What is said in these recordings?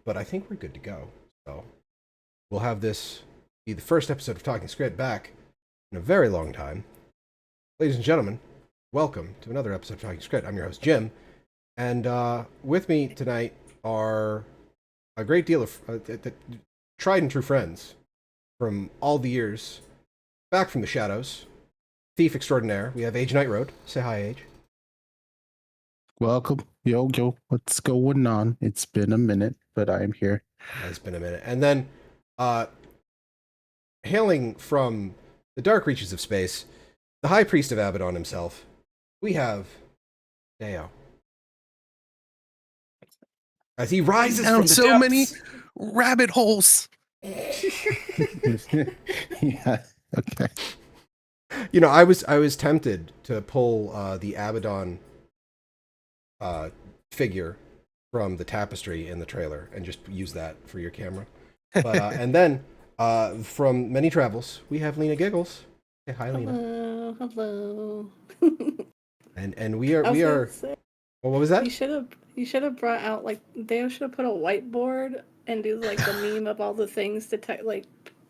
But I think we're good to go. So we'll have this be the first episode of Talking Skritt back in a very long time. Ladies and gentlemen, welcome to another episode of Talking Skritt. I'm your host, Jim. And with me tonight are a great deal of tried and true friends from all the years back from the shadows. Thief extraordinaire. We have Age Nightroad. Say hi, Age. Welcome. Yo, what's going on? It's been a minute, but I'm here. It's been a minute. And then, hailing from the dark reaches of space, the High Priest of Abaddon himself, we have Deo. As he rises Down from the so depths. many rabbit holes. Yeah. Okay. You know, I was tempted to pull the Abaddon figure from the tapestry in the trailer and just use that for your camera. But and then from Many Travels, we have Lena Giggles. Hey, hi, Lena. Hello. And we are. Say, Well, what was that? You should have brought out, like, they should have put a whiteboard and do like the meme of all the things like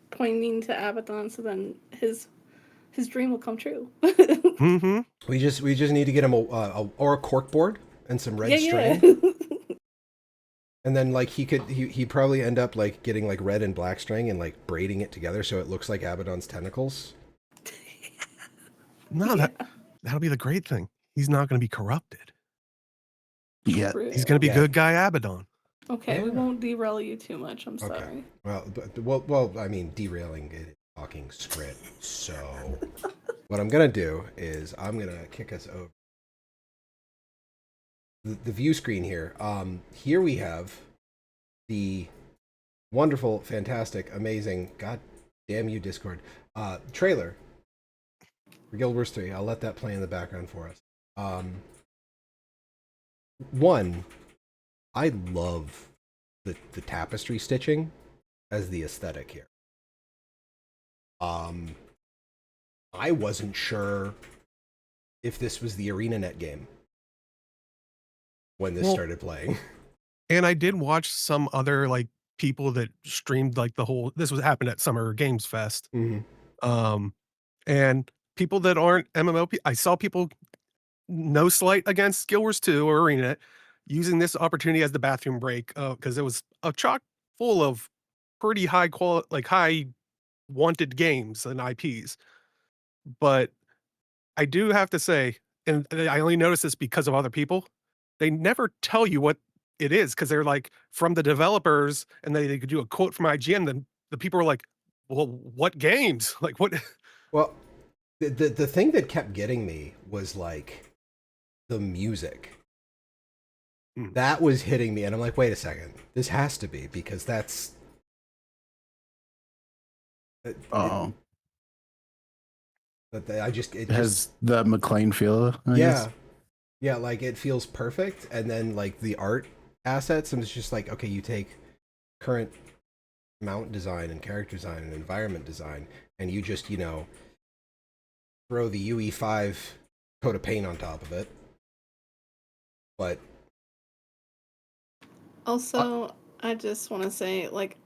pointing to Abaddon, so then his dream will come true. Mm-hmm. We just need to get him a corkboard and some red string. Yeah. And then like he'd probably end up like getting like red and black string and like braiding it together so it looks like Abaddon's tentacles. No, that'll be the great thing. He's not going to be corrupted. Yeah. He's going to be good guy Abaddon. Okay, Yeah. we won't derail you too much. I'm sorry. Well, I mean, derailing it, talking Skritt. So what I'm gonna do is I'm gonna kick us over the view screen here. Here we have the wonderful, fantastic, amazing, god damn you, Discord, trailer for Guild Wars 3. I'll let that play in the background for us. One, I love the tapestry stitching as the aesthetic here. I wasn't sure if this was the ArenaNet game when this started playing. And I did watch some other like people that streamed like this was happened at Summer Games Fest. Mm-hmm. And people that aren't MMO, I saw people, no slight against Guild Wars 2 or ArenaNet, using this opportunity as the bathroom break, because it was a chock full of pretty high quality, like high wanted games and IPs. But I do have to say, and I only noticed this because of other people, they never tell you what it is, because they're like from the developers, and they could do a quote from IGN. Then the people are like, "Well, what games? Like what?" Well, the thing that kept getting me was like the music. That was hitting me, and I'm like, wait a second, this has to be, because that's. Oh. But It has the McLean feel. I guess. Yeah, like it feels perfect, and then like the art assets, and it's just like, okay, you take current mount design and character design and environment design, and you just, throw the UE5 coat of paint on top of it. But Also, I just want to say, like,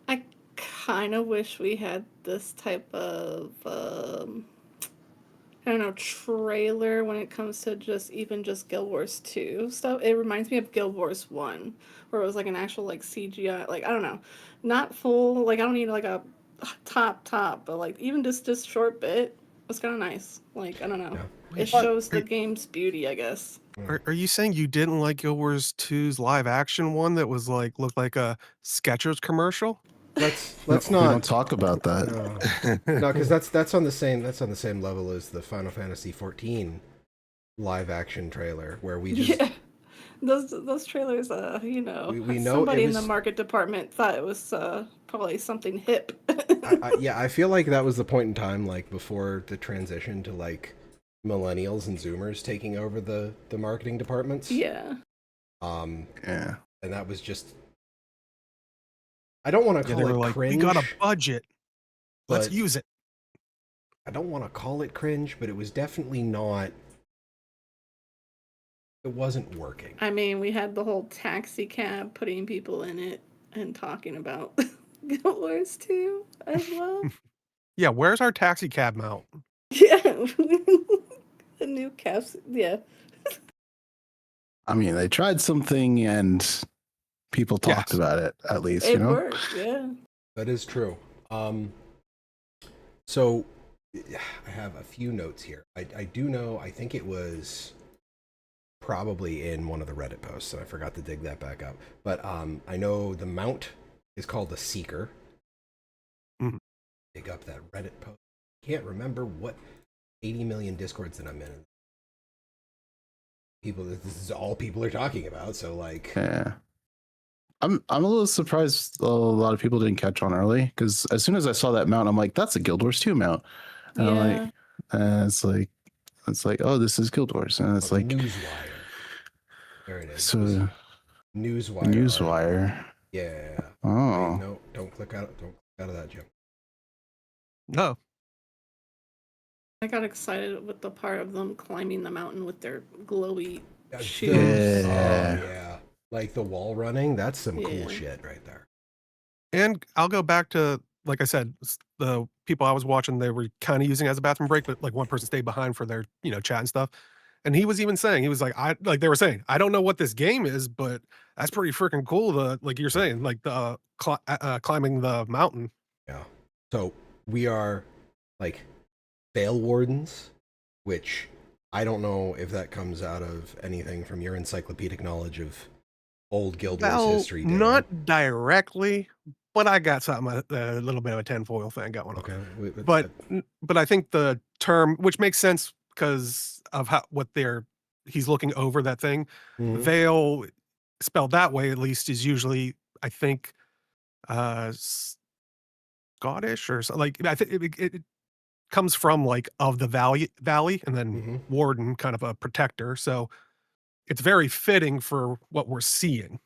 I kind of wish we had this type of, I don't know, trailer when it comes to just Guild Wars 2 stuff. It reminds me of Guild Wars 1, where it was like an actual like CGI, like, I don't know, not full, like I don't need like a top, but like even just this short bit was kind of nice. Like, I don't know. Yeah. It shows the game's beauty, I guess. Are you saying you didn't like Guild Wars 2's live action one that was like looked like a Skechers commercial? let's We not don't talk about that. no, because that's on the same level as the Final Fantasy 14 live action trailer, where we just Those trailers, we know somebody it in the was, market department thought it was probably something hip. I feel like that was the point in time, like before the transition to like millennials and Zoomers taking over the marketing departments. Yeah. Yeah. And that was just, I don't want to Yeah, call they were it like, cringe. we got a budget. Let's but use it. I don't want to call it cringe, but it was definitely not it wasn't working. I mean, we had the whole taxi cab putting people in it and talking about Guild Wars 2 as well. Yeah, where's our taxi cab mount? Yeah. The new caps. Yeah. I mean, they tried something and people talked Yes. about it, at least, It worked, yeah. That is true. So I have a few notes here. I do know, I think it was probably in one of the Reddit posts, and I forgot to dig that back up. But I know the mount is called the Seeker. Mhm. Dig up that Reddit post. Can't remember what 80 million Discords that I'm in. People, this is all people are talking about. So like, Yeah. I'm a little surprised a lot of people didn't catch on early, because as soon as I saw that mount, I'm like, that's a Guild Wars 2 mount. And I'm Yeah. like, it's like, oh, this is Guild Wars. And it's like Newswire. There it is. So Newswire. Newswire. Yeah. Oh. Wait, no, don't click out. Don't click out of that, Jim. No. I got excited with the part of them climbing the mountain with their glowy shoes. Yeah. Oh, yeah. Like the wall running. That's some Yeah. cool shit right there. And I'll go back to, like I said, the people I was watching, they were kind of using it as a bathroom break, but like one person stayed behind for their, chat and stuff. And he was even saying, he was like, they were saying, I don't know what this game is, but that's pretty freaking cool. Like you're saying, like the climbing the mountain. Yeah. So we are like Veil Wardens, which I don't know if that comes out of anything from your encyclopedic knowledge of old Guild Wars history. Dan. Not directly, but I got something, a little bit of a tinfoil thing going on. Okay. But I think the term, which makes sense because of he's looking over that thing. Mhm. Veil, spelled that way at least, is usually, I think, Scottish or so. Like I think it comes from like of the valley, and then Mhm. warden, kind of a protector. So it's very fitting for what we're seeing.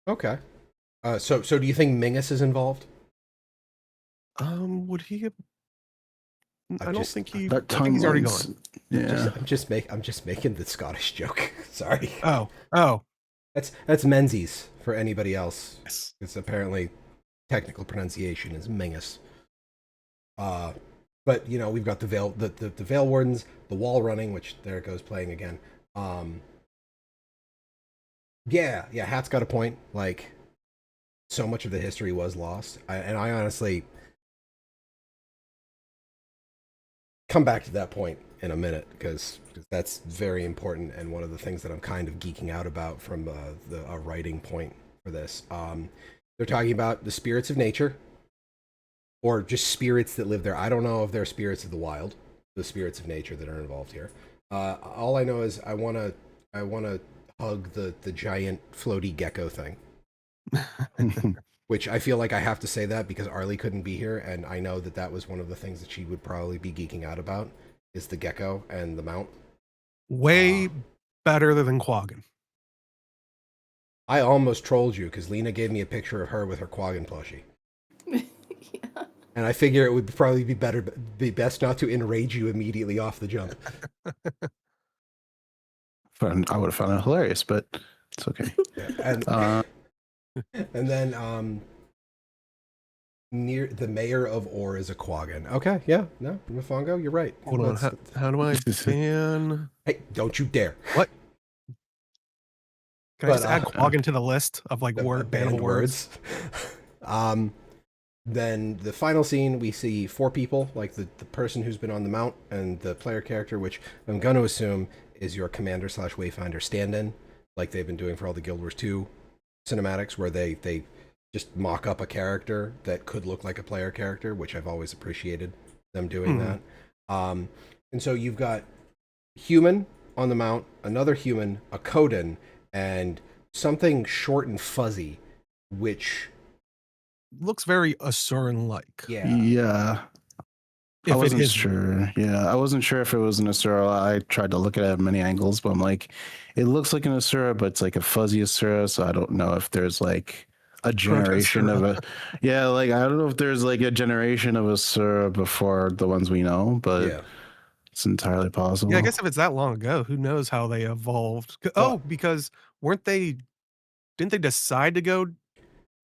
Okay. So do you think Mingus is involved? Would he have? I don't think he. That I think he's already timeline's- gone. Yeah. I'm just making the Scottish joke. Sorry. Oh. That's Menzies for anybody else. Yes. It's apparently technical pronunciation is Mingus. But we've got the Veil Wardens, the wall running, which there it goes playing again. Yeah, Hat's got a point. Like, so much of the history was lost, and I honestly come back to that point in a minute because that's very important and one of the things that I'm kind of geeking out about from the writing point for this. They're talking about the spirits of nature, or just spirits that live there. I don't know if they're spirits of the wild, the spirits of nature that are involved here. All I know is I want to hug the giant floaty gecko thing. Which I feel like I have to say that because Arlie couldn't be here, and I know that was one of the things that she would probably be geeking out about, is the gecko and the mount. Way better than Quaggan. I almost trolled you because Lena gave me a picture of her with her Quaggan plushie. Yeah. And I figure it would probably be best not to enrage you immediately off the jump. I would have found it hilarious, but it's okay. Yeah, and then near the mayor of Or is a Quaggan. Okay, yeah, no, Mofongo, you're right. Hold on. How do I ban? Hey, don't you dare. What? Can I just But, add Quaggan to the list of like bannable words? Then the final scene, we see 4 people, like the person who's been on the mount and the player character, which I'm going to assume is your commander / wayfinder stand-in, like they've been doing for all the Guild Wars 2 cinematics, where they just mock up a character that could look like a player character, which I've always appreciated them doing that. And so you've got human on the mount, another human, a Coden, and something short and fuzzy, which Looks very Asuran-like. Yeah. I wasn't sure. Yeah, I wasn't sure if it was an Asura. I tried to look at it at many angles, but I'm like, it looks like an Asura, but it's like a fuzzy Asura, so I don't know if there's like a generation of a like I don't know if there's like a generation of Asura before the ones we know, but It's entirely possible. Yeah, I guess if it's that long ago, who knows how they evolved? Well- Because didn't they decide to go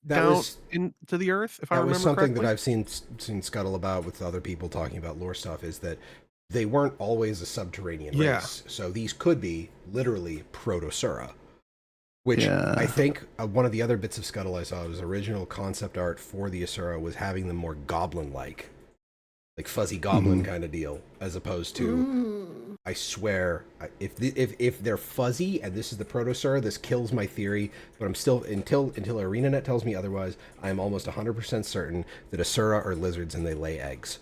That down was into the earth, if I that remember was something correctly? that I've seen scuttle about with other people talking about lore stuff, is that they weren't always a subterranean Yeah. race. So these could be literally Protosura, which Yeah. I think one of the other bits of scuttle I saw was original concept art for the Asura was having them more goblin-like, like fuzzy goblin kind of deal, as opposed to, I swear, if they're fuzzy and this is the Protosura, this kills my theory. But I'm still, until ArenaNet tells me otherwise, I am almost 100% certain that Asura are lizards and they lay eggs.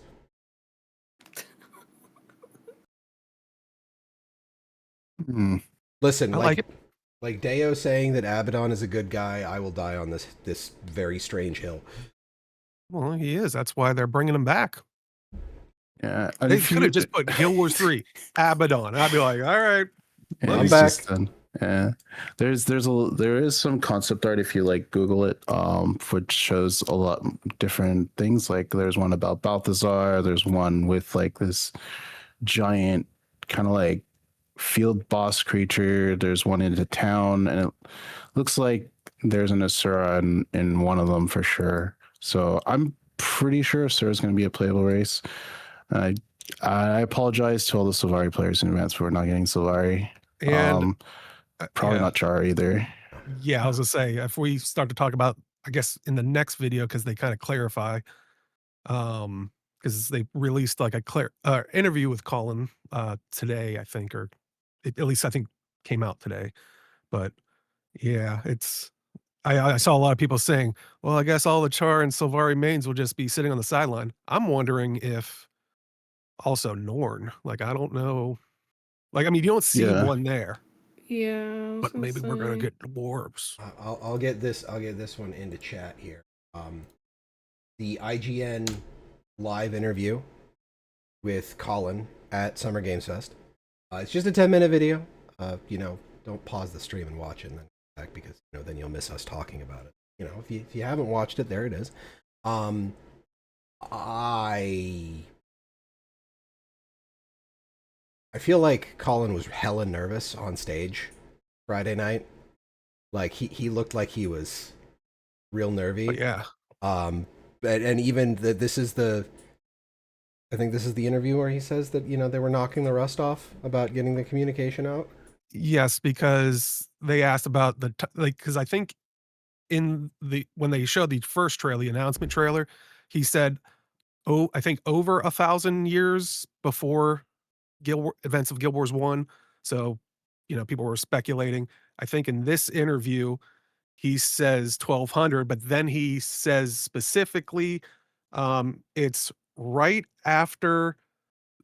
Listen, I like it. like Deo saying that Abaddon is a good guy, I will die on this very strange hill. Well, he is. That's why they're bringing him back. Yeah. And They if could have just put Guild Wars 3, Abaddon. I'd be like, all right. Yeah, I'm he's back. just done. Yeah, there is some concept art if you like Google it, which shows a lot different things. Like there's one about Balthazar. There's one with like this giant kind of like field boss creature. There's one in the town, and it looks like there's an Asura in one of them for sure. So I'm pretty sure Asura is going to be a playable race. I apologize to all the Sylvari players in advance for not getting Sylvari. And Probably not Char either. Yeah, I was gonna say, if we start to talk about, I guess in the next video, because they kind of clarify, because they released like a interview with Colin today, I think, or at least I think came out today. But yeah, I saw a lot of people saying, well, I guess all the Char and Sylvari mains will just be sitting on the sideline. I'm wondering if also Norn, like, I don't know, like, I mean, you don't see one there, Yeah, I was but maybe we're gonna say. get dwarves. I'll get this one into chat here. The IGN live interview with Colin at Summer Games Fest. It's just a 10-minute video. Don't pause the stream and watch it and then come back, because then you'll miss us talking about it. If you haven't watched it, there it is. I feel like Colin was hella nervous on stage Friday night. Like he looked like he was real nervy. But yeah. And even I think this is the interview where he says that they were knocking the rust off about getting the communication out. Yes, because they asked about because I think when they showed the first trailer, the announcement trailer, he said, I think over 1,000 years before events of Guild Wars 1. So, people were speculating. I think in this interview, he says 1,200, but then he says specifically, it's right after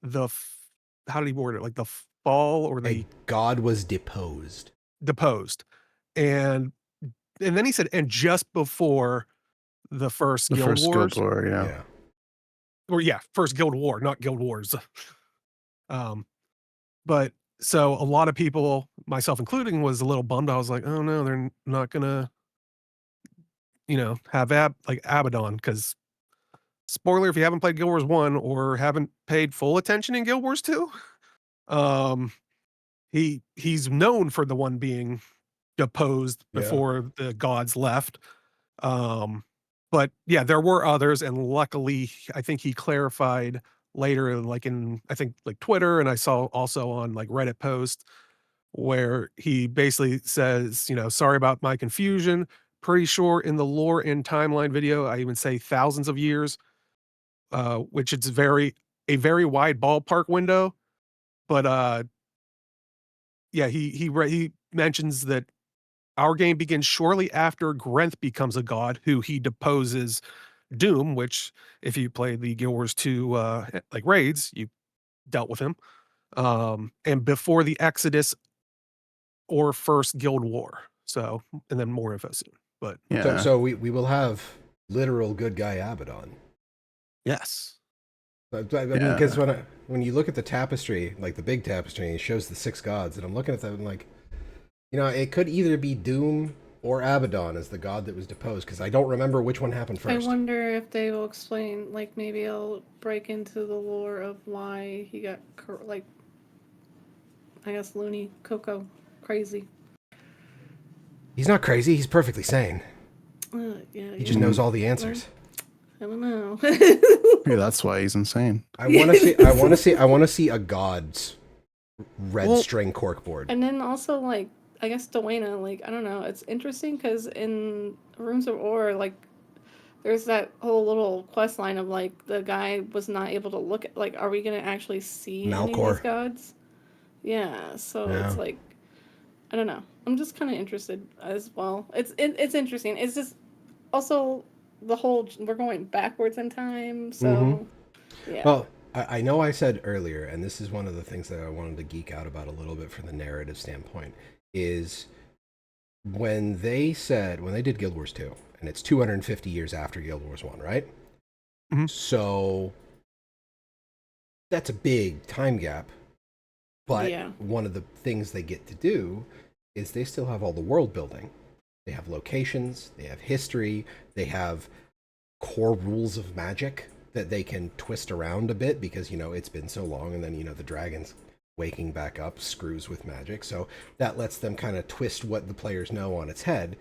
how did he word it? Like the fall or the god was deposed. And then he said, and just before the first Guild Wars. Guild War, yeah. Or first Guild War, not Guild Wars. But so a lot of people, myself including, was a little bummed. I was like, oh no, they're not gonna, have Abaddon, because spoiler, if you haven't played Guild Wars 1 or haven't paid full attention in Guild Wars 2, he's known for the one being deposed before the gods left. But yeah, there were others, and luckily, I think he clarified later, like in, I think, like Twitter, and I saw also on like Reddit post where he basically says, sorry about my confusion. Pretty sure in the lore and timeline video, I even say thousands of years, which it's a very wide ballpark window. But he mentions that our game begins shortly after Grenth becomes a god, who he deposes Doom, which if you play the Guild Wars 2 like raids, you dealt with him. And before the Exodus or first Guild War. So, and then more info soon. But so we will have literal good guy Abaddon. Yes. I mean, because when you look at the tapestry, like the big tapestry, it shows the 6 gods, and I'm looking at that and like, it could either be Doom or Abaddon as the god that was deposed, because I don't remember which one happened I first. wonder if they will explain, like maybe it'll break into the lore of why he got like, I guess loony, crazy. He's not crazy. He's perfectly sane. Yeah, He just knows all the answers. I don't know. Maybe that's why he's insane. I want to see a god's red string corkboard. And then also, like, I guess Dwayna, like, I don't know, it's interesting because in Rooms of Ore, like, there's that whole little quest line of, like, the guy was not able to look at, like, are we going to actually see any of these gods? Yeah, so it's like, I don't know. I'm just kind of interested as well. It's interesting. It's just also the whole, we're going backwards in time, so, yeah. Well, I know I said earlier, and this is one of the things that I wanted to geek out about a little bit from the narrative standpoint, is when they did Guild Wars 2, and it's 250 years after Guild Wars 1, right? Mm-hmm. So that's a big time gap. But one of the things they get to do is they still have all the world building. They have locations, they have history, they have core rules of magic that they can twist around a bit because, it's been so long, and then, the dragons waking back up screws with magic. So that lets them kind of twist what the players know on its head.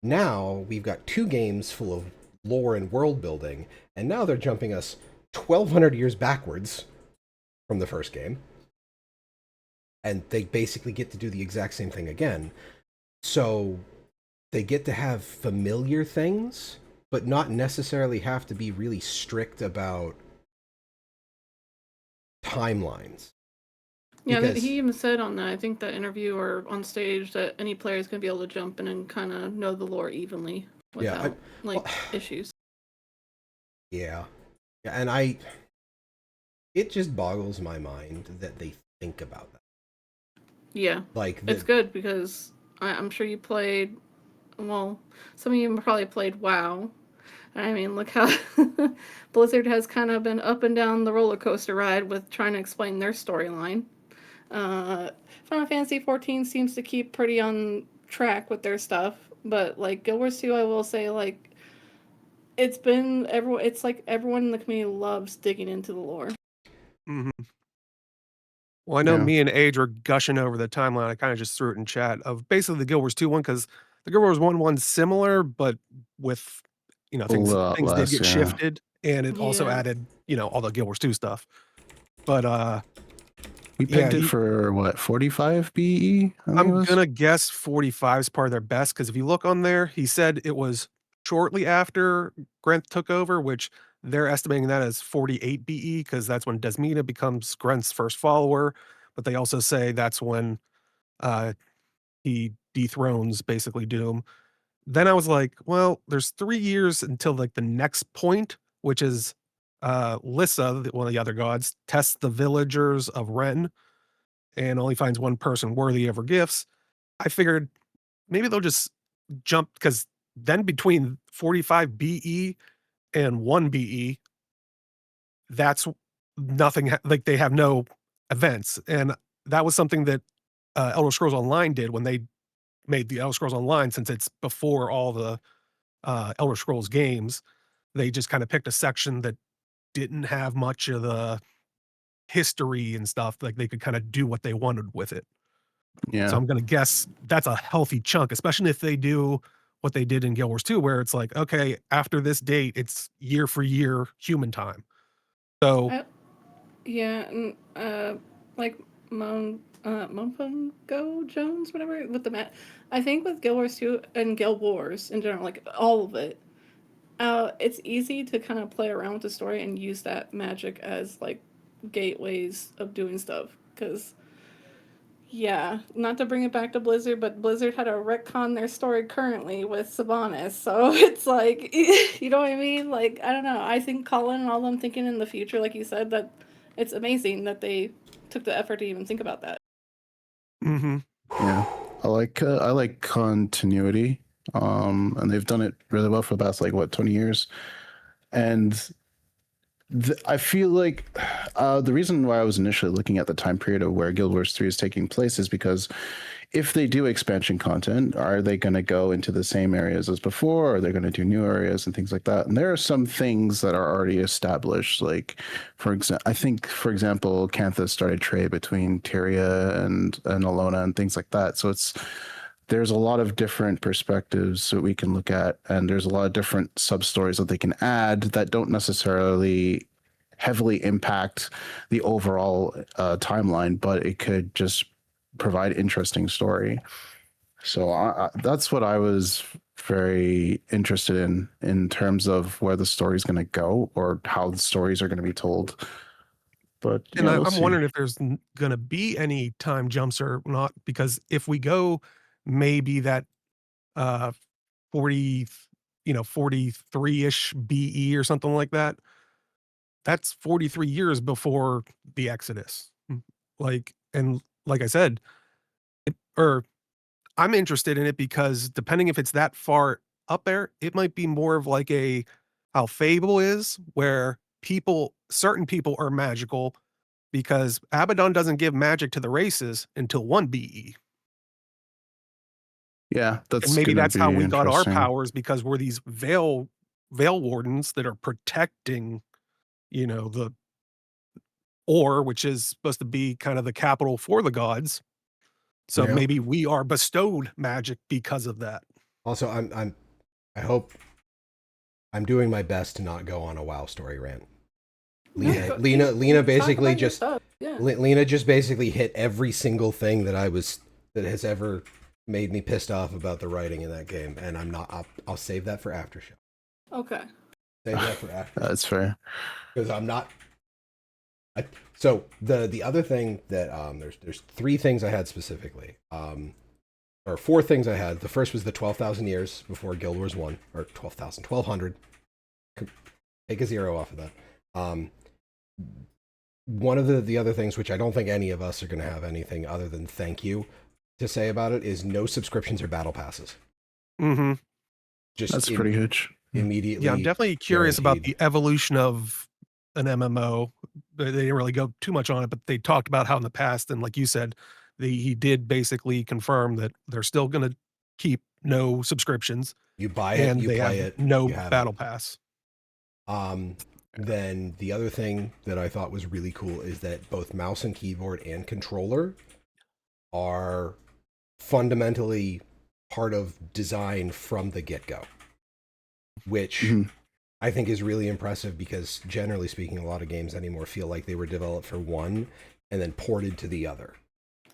Now we've got 2 games full of lore and world building, and now they're jumping us 1,200 years backwards from the first game. And they basically get to do the exact same thing again. So they get to have familiar things, but not necessarily have to be really strict about timelines. Yeah, he even said on that, I think that interview or on stage, that any player is going to be able to jump in and kind of know the lore evenly without issues. Yeah. And it just boggles my mind that they think about that. Yeah. It's good because I'm sure you played, well, some of you probably played WoW. I mean, look how Blizzard has kind of been up and down the roller coaster ride with trying to explain their storyline. Final Fantasy 14 seems to keep pretty on track with their stuff, but like Guild Wars 2, I will say, like, it's like everyone in the community loves digging into the lore. Mm-hmm. Well, I know me and Age were gushing over the timeline. I kind of just threw it in chat of basically the Guild Wars 2 one, because the Guild Wars 1 one's similar, but with, things did get shifted, and it also added, all the Guild Wars 2 stuff. But we pegged it for what, 45 BE? I'm gonna guess 45 is part of their best, because if you look on there, he said it was shortly after Grant took over, which they're estimating that as 48 BE, because that's when Desmina becomes Grant's first follower. But they also say that's when he dethrones basically Doom. Then I was like, well, there's 3 years until like the next point, which is Lissa, one of the other gods, tests the villagers of Ren and only finds one person worthy of her gifts. I figured maybe they'll just jump, because then between 45 BE and 1 BE, that's nothing, like they have no events. And that was something that Elder Scrolls Online did when they made the Elder Scrolls Online, since it's before all the Elder Scrolls games. They just kind of picked a section that didn't have much of the history and stuff. Like they could kind of do what they wanted with it. Yeah. So I'm going to guess that's a healthy chunk, especially if they do what they did in Guild Wars 2, where it's like, okay, after this date, it's year for year human time. So like Monfungo Jones, whatever, with the mat. I think with Guild Wars 2 and Guild Wars in general, like all of it, it's easy to kind of play around with the story and use that magic as like gateways of doing stuff. Because, not to bring it back to Blizzard, but Blizzard had to retcon their story currently with Sylvanas. So it's like, you know what I mean? Like, I don't know. I think Colin and all them thinking in the future, like you said, that it's amazing that they took the effort to even think about that. Mm-hmm. Yeah, I like continuity, and they've done it really well for the past 20 years, and I feel like the reason why I was initially looking at the time period of where Guild Wars 3 is taking place is because if they do expansion content, are they going to go into the same areas as before? Or are they going to do new areas and things like that? And there are some things that are already established. Like, I think, for example, Canthus started trade between Tyria and Alona and things like that. So there's a lot of different perspectives that we can look at, and there's a lot of different sub stories that they can add that don't necessarily heavily impact the overall timeline, but it could just provide interesting story. So that's what I was very interested in terms of where the story's going to go or how the stories are going to be told. But And yeah, we'll I'm see. wondering if there's going to be any time jumps or not, because if we go maybe that 40, 43-ish BE or something like that, that's 43 years before the Exodus. Like, and like I said, I'm interested in it because depending if it's that far up there, it might be more of like how Fable is, where certain people are magical, because Abaddon doesn't give magic to the races until 1 BE. Yeah, that's And maybe going to that's be how we got our interesting. powers, because we're these veil wardens that are protecting, the Or, which is supposed to be kind of the capital for the gods. So Yeah. maybe we are bestowed magic because of that. Also, I hope I'm doing my best to not go on a WoW story rant. Lena basically just Lena just basically hit every single thing that has ever made me pissed off about the writing in that game, and I'll save that for aftershow. Okay. Save that for after. That's fair. Because I'm not. So the other thing that there's 3 things I had specifically, or 4 things I had. The first was the 12,000 years before Guild Wars 1, or 1200. Take a 0 off of that. One of the other things, which I don't think any of us are going to have anything other than thank you to say about it, is no subscriptions or battle passes. Mm-hmm. That's pretty huge. Immediately. Yeah, I'm definitely curious guaranteed. about the evolution of an MMO. They didn't really go too much on it, but they talked about how in the past, and like you said, he did basically confirm that they're still going to keep no subscriptions. You buy it, and you they play have it, no you have battle it. pass. Then the other thing that I thought was really cool is that both mouse and keyboard and controller are fundamentally part of design from the get-go, which I think is really impressive, because generally speaking, a lot of games anymore feel like they were developed for one and then ported to the other.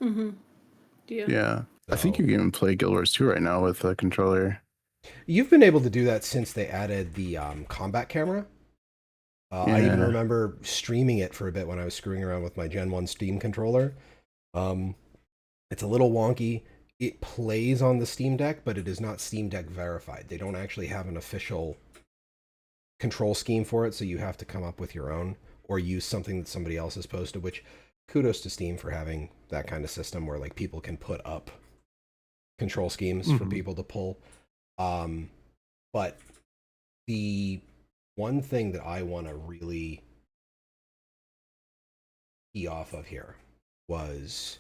Mm-hmm. Yeah. I think you can even play Guild Wars 2 right now with a controller. You've been able to do that since they added the combat camera. I even remember streaming it for a bit when I was screwing around with my Gen 1 Steam controller. It's a little wonky. It plays on the Steam Deck, but it is not Steam Deck verified. They don't actually have an official control scheme for it, so you have to come up with your own or use something that somebody else has posted, which kudos to Steam for having that kind of system where like people can put up control schemes for people to pull. But the one thing that I want to really key off of here was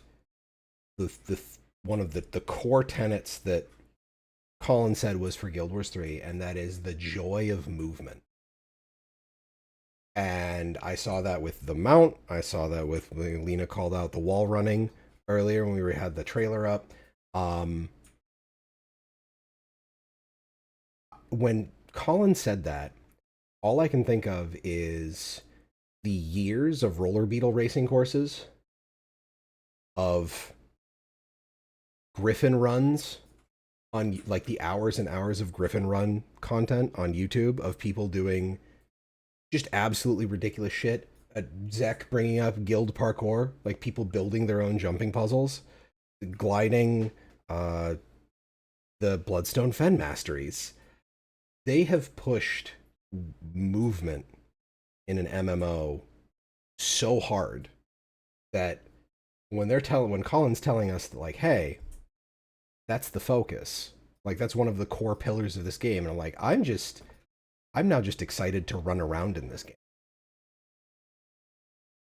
one of the core tenets that Colin said was for Guild Wars 3, and that is the joy of movement. And I saw that with the mount. I saw that with Lena called out the wall running earlier when we had the trailer up. When Colin said that, all I can think of is the years of roller beetle racing courses, of Griffin runs on, like, the hours and hours of Griffin run content on YouTube of people doing just absolutely ridiculous shit. Zek bringing up guild parkour, like people building their own jumping puzzles, gliding, the Bloodstone Fen masteries. They have pushed movement in an MMO so hard that when Colin's telling us that, like, hey, that's the focus, like that's one of the core pillars of this game, and I'm like, I'm now just excited to run around in this game.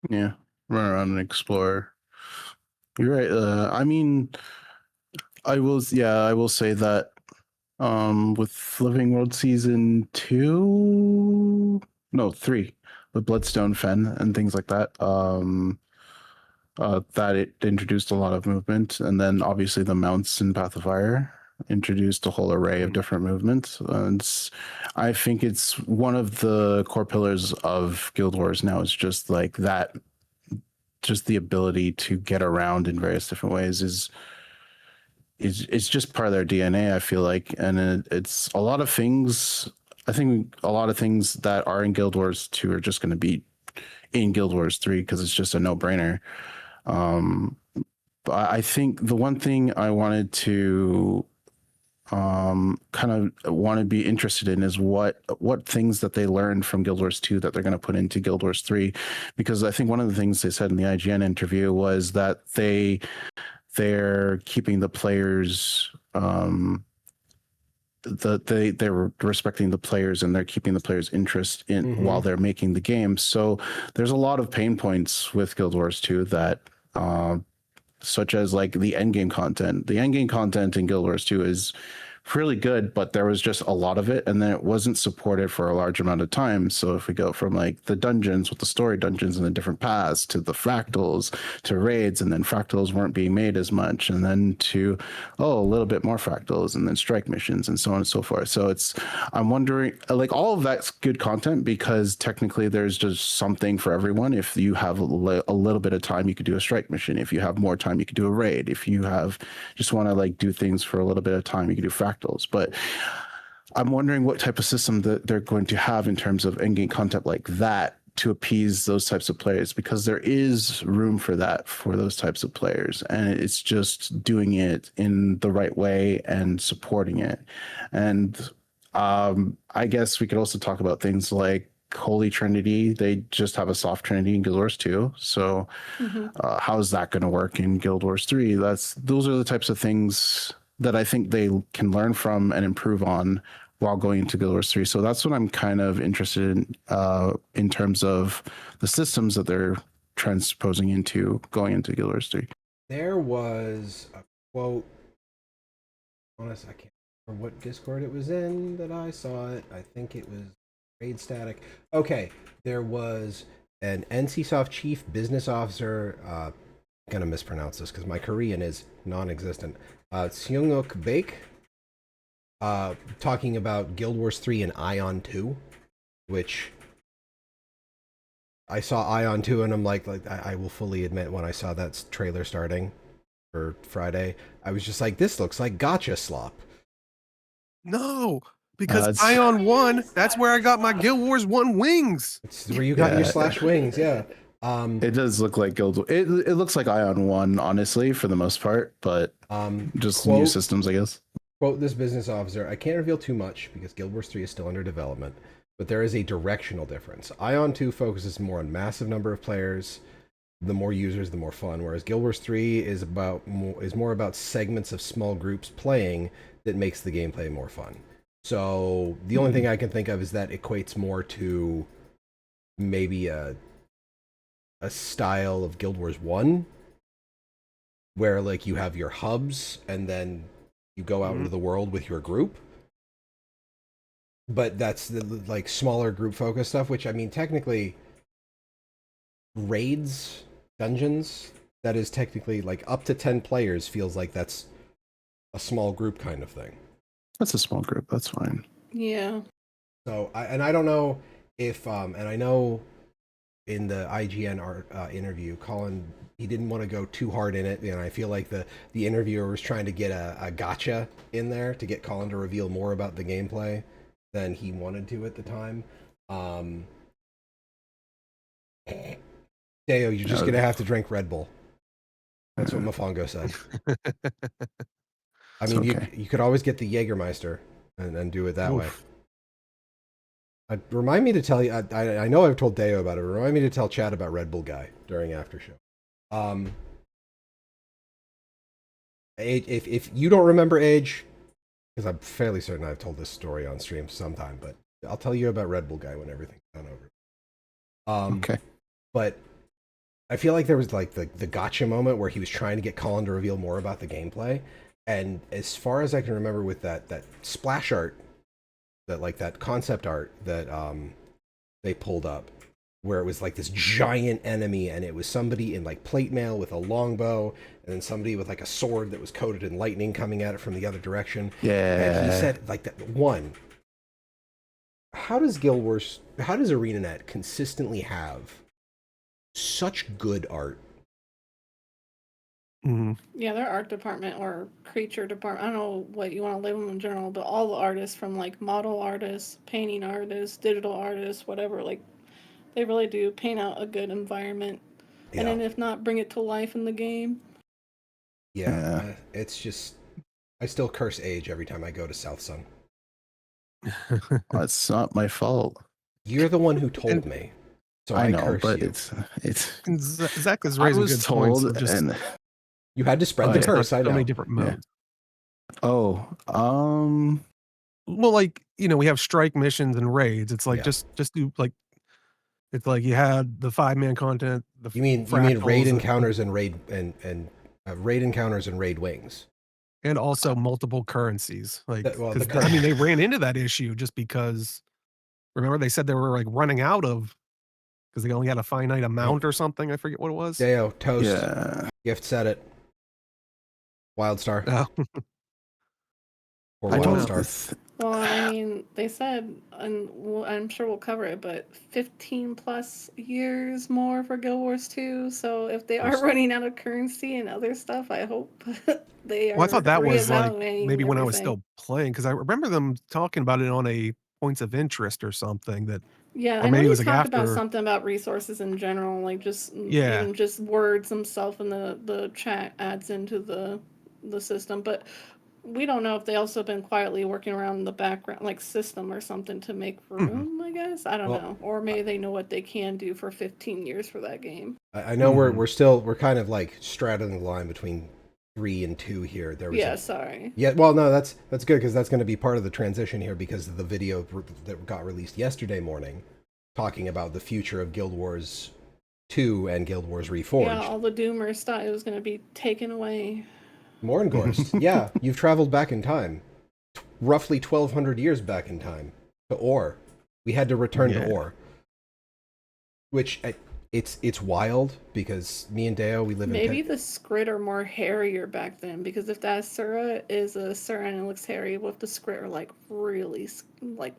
Yeah, run around and explore. You're right. I mean, I will say that with Living World Season 2, no, 3, with Bloodstone Fen and things like that, that it introduced a lot of movement, and then obviously the mounts in Path of Fire introduced a whole array of different movements. I think it's one of the core pillars of Guild Wars now is just like that, just the ability to get around in various different ways is it's just part of their DNA, I feel like. And it's a lot of things. I think a lot of things that are in Guild Wars 2 are just going to be in Guild Wars 3 because it's just a no-brainer. But I think the one thing I wanted to kind of want to be interested in is what things that they learned from Guild Wars 2 that they're going to put into Guild Wars 3, because I think one of the things they said in the IGN interview was that they're keeping the players they're respecting the players and they're keeping the players' interest in while they're making the game. So there's a lot of pain points with Guild Wars 2 that such as like the end game content. The end game content in Guild Wars 2 is really good, but there was just a lot of it, and then it wasn't supported for a large amount of time. So if we go from like the dungeons with the story dungeons and the different paths to the fractals to raids, and then fractals weren't being made as much, and then to a little bit more fractals, and then strike missions, and so on and so forth. So I'm wondering, like, all of that's good content because technically there's just something for everyone. If you have a little bit of time, you could do a strike mission. If you have more time, you could do a raid. If you have just want to like do things for a little bit of time, you could do fractals. But I'm wondering what type of system that they're going to have in terms of endgame content like that to appease those types of players, because there is room for that for those types of players, and it's just doing it in the right way and supporting it. And I guess we could also talk about things like Holy Trinity. They just have a soft Trinity in Guild Wars 2. So how is that going to work in Guild Wars 3? Those are the types of things that I think they can learn from and improve on while going into Guild Wars 3. So that's what I'm kind of interested in terms of the systems that they're transposing into going into Guild Wars 3. There was a quote, honest, I can't remember what Discord it was in that I saw it. I think it was Raid Static. Okay, there was an NCSoft chief business officer, I'm gonna mispronounce this because my Korean is non-existent, Seunguk Baek, talking about Guild Wars 3 and Ion 2, which I saw Ion 2 and I'm like I will fully admit when I saw that trailer starting for Friday, I was just like, this looks like gotcha slop. No, because Ion 1, that's where I got my Guild Wars 1 wings. It's where you got your slash wings, yeah. It does look like it looks like Ion 1, honestly, for the most part, but just new systems, I guess. Quote this business officer, I can't reveal too much because Guild Wars 3 is still under development, but there is a directional difference. Ion 2 focuses more on massive number of players. The more users, the more fun, whereas Guild Wars 3 is more about segments of small groups playing that makes the gameplay more fun. So the only thing I can think of is that equates more to maybe a style of Guild Wars 1 where like you have your hubs and then you go out into the world with your group. But that's the like smaller group focus stuff, which I mean technically raids, dungeons, that is technically like up to 10 players feels like that's a small group kind of thing. That's a small group, that's fine. Yeah. So I don't know if and I know in the IGN interview, Colin, he didn't want to go too hard in it, and I feel like the interviewer was trying to get a gotcha in there to get Colin to reveal more about the gameplay than he wanted to at the time. Deo, you're just gonna have to drink Red Bull. That's what Mofongo said. I mean, okay. you could always get the Jägermeister and do it that way. Remind me to tell you, I know I've told Deo about it, but remind me to tell Chad about Red Bull Guy during after show. If you don't remember Age, because I'm fairly certain I've told this story on stream sometime, but I'll tell you about Red Bull Guy when everything's done over. Okay. But I feel like there was like the gotcha moment where he was trying to get Colin to reveal more about the gameplay, and as far as I can remember, with that splash art, that concept art that they pulled up, where it was like this giant enemy, and it was somebody in like plate mail with a longbow, and then somebody with like a sword that was coated in lightning coming at it from the other direction. Yeah. And he said like that one. How does ArenaNet consistently have such good art? Mm-hmm. Yeah, their art department or creature department, I don't know what you want to label them in general, but all the artists from like model artists, painting artists, digital artists, whatever, like they really do paint out a good environment. Yeah. And then if not, bring it to life in the game. Yeah. It's just, I still curse age every time I go to South Sun. It's not my fault. You're the one who told me. So I know, curse but you. it's Zach is I raising was good points. told, Of just, and You had to spread the yeah. curse, I so know. many different modes. Oh, Well, like, you know, we have strike missions and raids. It's like Yeah. just do like, it's like you had the 5-man content. You mean raid encounters and raid raid encounters and raid wings, and also multiple currencies. Like, Well, 'cause the I mean, they ran into that issue just because. Remember, they said they were like running out of because they only had a finite amount or something. I forget what it was. Deo, Toast, yeah. Gift said it. Wildstar. Oh. Or I don't know. Wildstar. Well, I mean, they said, and I'm sure we'll cover it, but 15 plus years more for Guild Wars 2. So if they are running out of currency and other stuff, I hope they are. Well, I thought that was like reevaluating maybe when I was everything. still playing, because I remember them talking about it on a points of interest or something. That Yeah, or I know maybe it he was like talked about after. something about resources in general, like just Yeah. even just words himself in the chat adds into the system, but we don't know if they also been quietly working around the background, like system or something to make room. I guess I don't know, or maybe they know what they can do for 15 years for that game. I know we're kind of like straddling the line between 3 and 2 here. There was Sorry. Yeah, well, no, that's good because that's going to be part of the transition here because of the video that got released yesterday morning, talking about the future of Guild Wars 2 and Guild Wars Reforged. Yeah, all the Doomers thought it was going to be taken away. Morngorst, yeah, you've traveled back in time, roughly 1,200 years back in time to Ore. We had to return to Ore, which it's wild because me and Deo, we live Maybe in the Skritt are more hairier back then, because if that Asura is a Asura and it looks hairy, what if the Skritt are like really like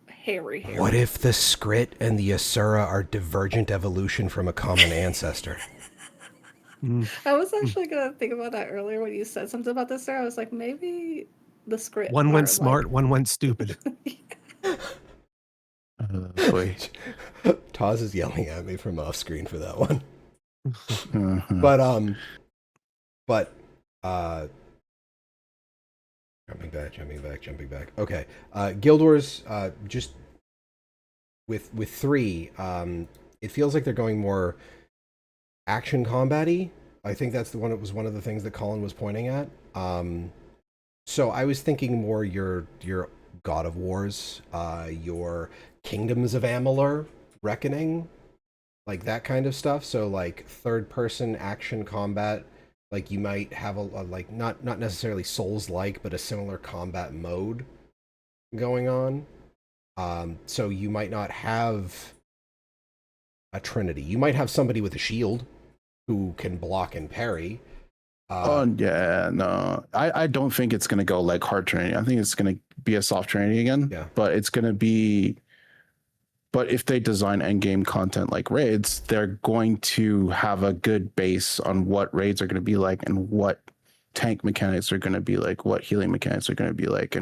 hairy? What if the Skritt and the Asura are divergent evolution from a common ancestor? I was actually gonna think about that earlier when you said something about this. I was like, maybe the Skritt. One went smart, one went stupid. Boy. Taz is yelling at me from off screen for that one. Uh-huh. But jumping back. Okay. Guild Wars, just with 3, it feels like they're going more action combat-y. I think that's it was one of the things that Colin was pointing at. So I was thinking more your God of Wars, your Kingdoms of Amalur, Reckoning, like that kind of stuff. So like third-person action combat, like you might have a like not necessarily Souls-like, but a similar combat mode going on. So you might not have a trinity. You might have somebody with a shield who can block and parry. No, I don't think it's gonna go like hard training. I think it's gonna be a soft training again. Yeah. But it's gonna be. But if they design endgame content like raids, they're going to have a good base on what raids are going to be like and what tank mechanics are going to be like, what healing mechanics are going to be like,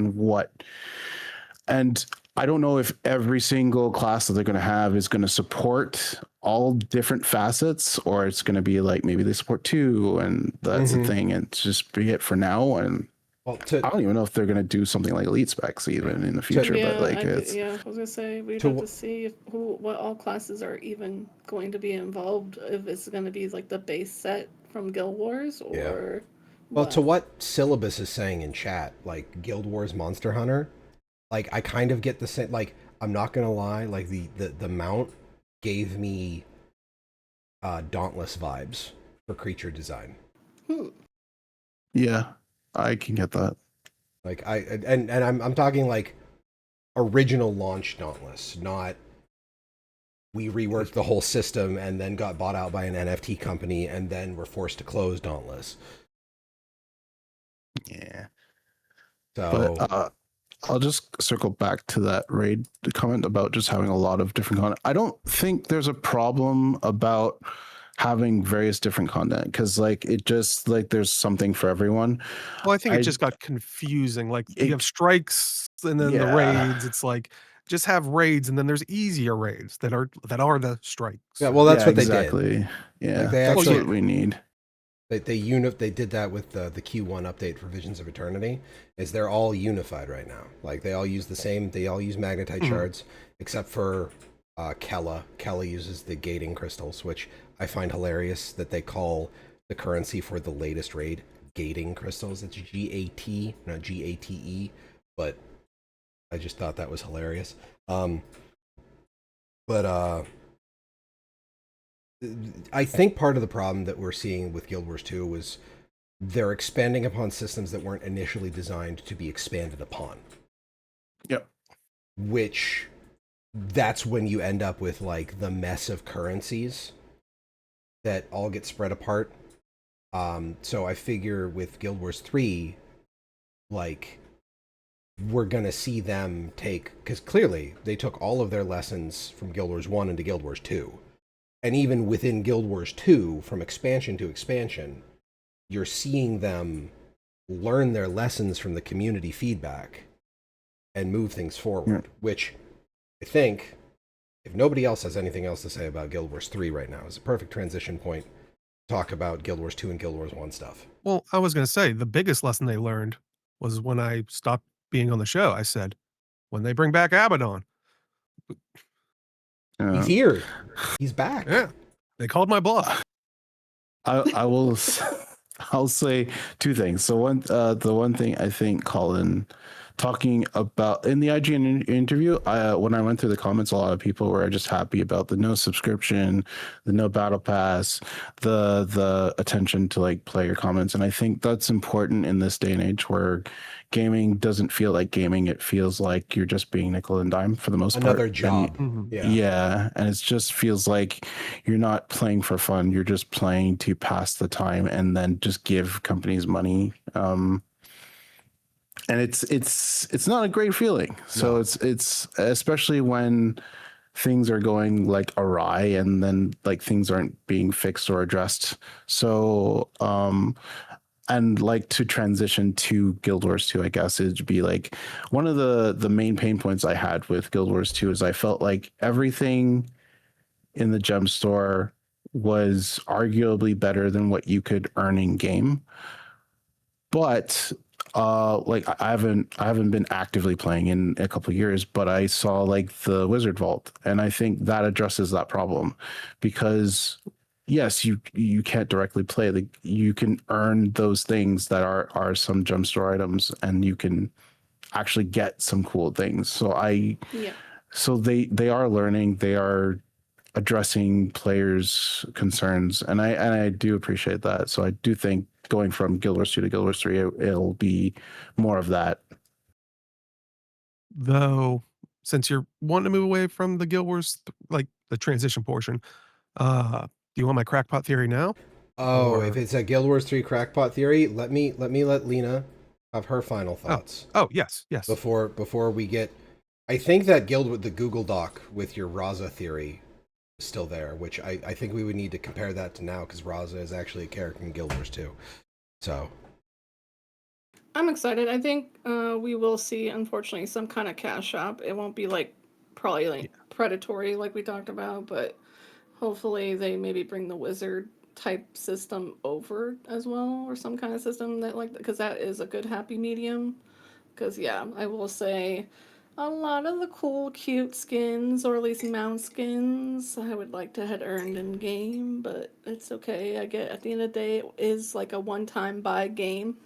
and I don't know if every single class that they're going to have is going to support all different facets, or it's going to be like maybe they support 2 and that's the thing, and just be it for now. And I don't even know if they're going to do something like elite specs even in the future. But like, I was gonna say we'd have to see what all classes are even going to be involved. If it's going to be like the base set from Guild Wars, or well, to what Syllabus is saying in chat, like Guild Wars Monster Hunter, like I kind of get the same. Like I'm not gonna lie, like the mount gave me Dauntless vibes for creature design. Yeah, I can get that. Like I'm talking like original launch Dauntless, not we reworked the whole system and then got bought out by an NFT company and then were forced to close Dauntless. Yeah. So But I'll just circle back to that raid comment about just having a lot of different content. I don't think there's a problem about having various different content because like it just like there's something for everyone. Well, I think it just got confusing. Like you have strikes and then the raids. It's like just have raids and then there's easier raids that are the strikes. yeah, well that's what they exactly. did. Yeah, Like, they that's actually- what we need. They did that with the Q1 update for Visions of Eternity. Is they're all unified right now. Like they all use the same. They all use magnetite shards, except for Kella. Kella uses the gating crystals, which I find hilarious that they call the currency for the latest raid gating crystals. It's GAT, not GATE. But I just thought that was hilarious. I think part of the problem that we're seeing with Guild Wars 2 was they're expanding upon systems that weren't initially designed to be expanded upon. Yep. Which, that's when you end up with like the mess of currencies that all get spread apart. So I figure with Guild Wars 3, like, we're gonna see them take, because clearly they took all of their lessons from Guild Wars 1 into Guild Wars 2. And even within Guild Wars 2, from expansion to expansion, you're seeing them learn their lessons from the community feedback and move things forward, which I think, if nobody else has anything else to say about Guild Wars 3 right now, is a perfect transition point to talk about Guild Wars 2 and Guild Wars 1 stuff. Well, I was going to say the biggest lesson they learned was when I stopped being on the show. I said, when they bring back Abaddon. He's here. He's back. Yeah. They called my bluff. I will. I'll say two things. So the one thing I think Colin talking about in the IGN interview, when I went through the comments, a lot of people were just happy about the no subscription, the no battle pass, the attention to like player comments, and I think that's important in this day and age where gaming doesn't feel like gaming; it feels like you're just being nickel and dime for the most part. Another job. Yeah, and it just feels like you're not playing for fun; you're just playing to pass the time and then just give companies money. And it's not a great feeling. So it's especially when things are going like awry and then like things aren't being fixed or addressed. So and like to transition to Guild Wars 2, I guess it'd be like one of the main pain points I had with Guild Wars 2 is I felt like everything in the gem store was arguably better than what you could earn in game. But like I haven't been actively playing in a couple of years, but I saw like the Wizard Vault, and I think that addresses that problem because yes, you can't directly play. Like you can earn those things that are some gem store items, and you can actually get some cool things. So so they are learning, they are addressing players' concerns, and I do appreciate that. So I do think going from Guild Wars 2 to Guild Wars 3, it'll be more of that. Though, since you're wanting to move away from the Guild Wars, like the transition portion, do you want my crackpot theory now? Oh, if it's a Guild Wars 3 crackpot theory, let Lena have her final thoughts. Oh, yes. Before we get, I think that the Google Doc with your Raza theory is still there, which I think we would need to compare that to now because Raza is actually a character in Guild Wars 2. So I'm excited. I think we will see, unfortunately, some kind of cash shop. It won't be like probably like predatory like we talked about, but hopefully they maybe bring the wizard type system over as well, or some kind of system that like, because that is a good happy medium. Because yeah, I will say a lot of the cool cute skins, or at least mount skins, I would like to had earned in game, but it's okay. I get at the end of the day it is like a one-time buy game.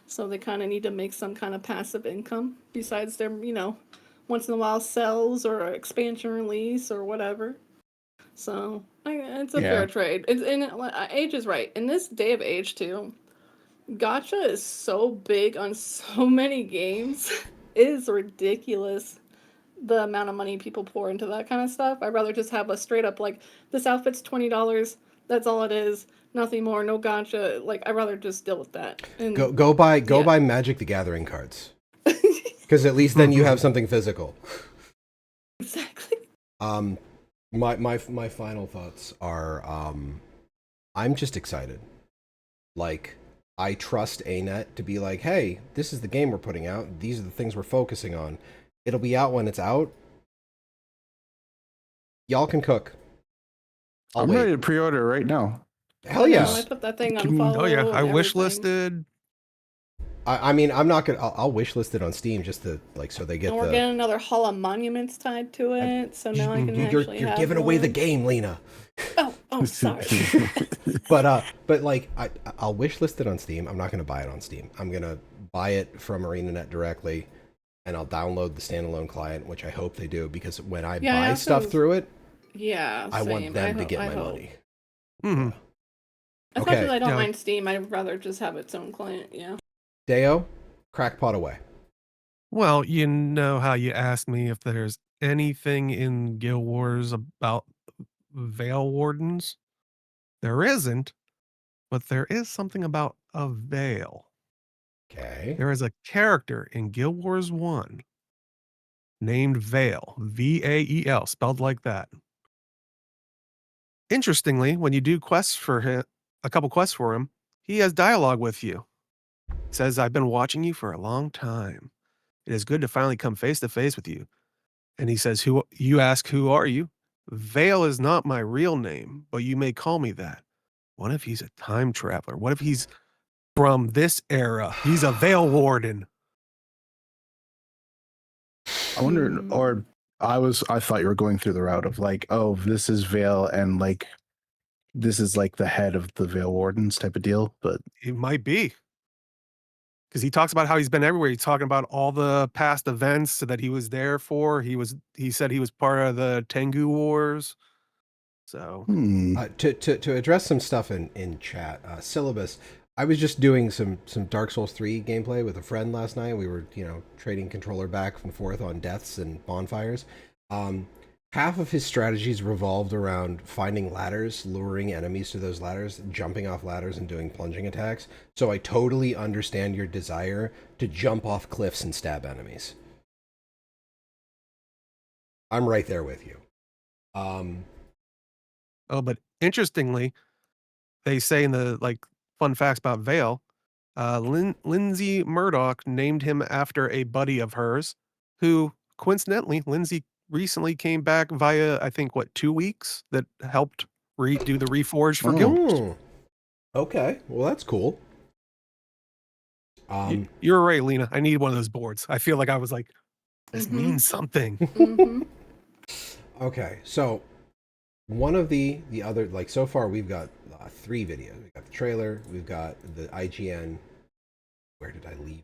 So they kind of need to make some kind of passive income besides their, once in a while sells or expansion release or whatever. So It's a Yeah. fair trade. Age is right. In this day of age, too, gacha is so big on so many games. It is ridiculous the amount of money people pour into that kind of stuff. I'd rather just have a straight up like this outfit's $20. That's all it is. Nothing more. No gacha. Like I'd rather just deal with that. And Go buy yeah. Magic the Gathering cards, because at least then you have something physical. Exactly. My final thoughts are I'm just excited. Like, I trust ANET to be like, hey, this is the game we're putting out. These are the things we're focusing on. It'll be out when it's out. Y'all can cook. I'm ready to pre-order right now. Hell yeah. I put that thing on Give me- follow. Oh yeah, I and wish everything. listed. I mean, I'm not gonna. I'll wish list it on Steam just to like so they get And we're the. getting another Hall of Monuments tied to it, so now I can You're actually you're have giving away the one. game, Lena. Oh, sorry. But like I'll wish list it on Steam. I'm not gonna buy it on Steam. I'm gonna buy it from ArenaNet directly, and I'll download the standalone client, which I hope they do, because when I buy stuff through it, Yeah, I want same. them to get my money. Mm-hmm. As much as Okay. I don't Yeah. mind Steam, I'd rather just have its own client. Yeah. Deo, crackpot away. Well, you know how you asked me if there's anything in Guild Wars about Veil Wardens? There isn't, but there is something about a veil. Okay. There is a character in Guild Wars 1 named Veil, Vael, spelled like that. Interestingly, when you do quests for him, a couple quests for him, he has dialogue with you. Says, I've been watching you for a long time. It is good to finally come face to face with you. And he says, "Who?" You ask, who are you? Vale is not my real name, but you may call me that. What if he's a time traveler? What if he's from this era? He's a Veil Warden. I wonder, or I thought you were going through the route of like, oh, this is Vale, and like, this is like the head of the Veil Wardens type of deal. But It might be. Because he talks about how he's been everywhere. He's talking about all the past events that he was there for. He said he was part of the Tengu Wars. So To address some stuff in chat, syllabus. I was just doing some Dark Souls 3 gameplay with a friend last night. We were trading controller back and forth on deaths and bonfires. Half of his strategies revolved around finding ladders, luring enemies to those ladders, jumping off ladders, and doing plunging attacks. So I totally understand your desire to jump off cliffs and stab enemies. I'm right there with you. but interestingly, they say in the fun facts about Vale, Lindsay Murdoch named him after a buddy of hers, who coincidentally, Lindsay recently came back via, I think, 2 weeks, that helped do the Reforged for Guild Wars. Okay, well that's cool. You're right, Lena. I need one of those boards. I feel like I was like, this means something. Okay, so one of the other, so far we've got 3 videos. We've got the trailer, we've got the IGN. Where did I leave?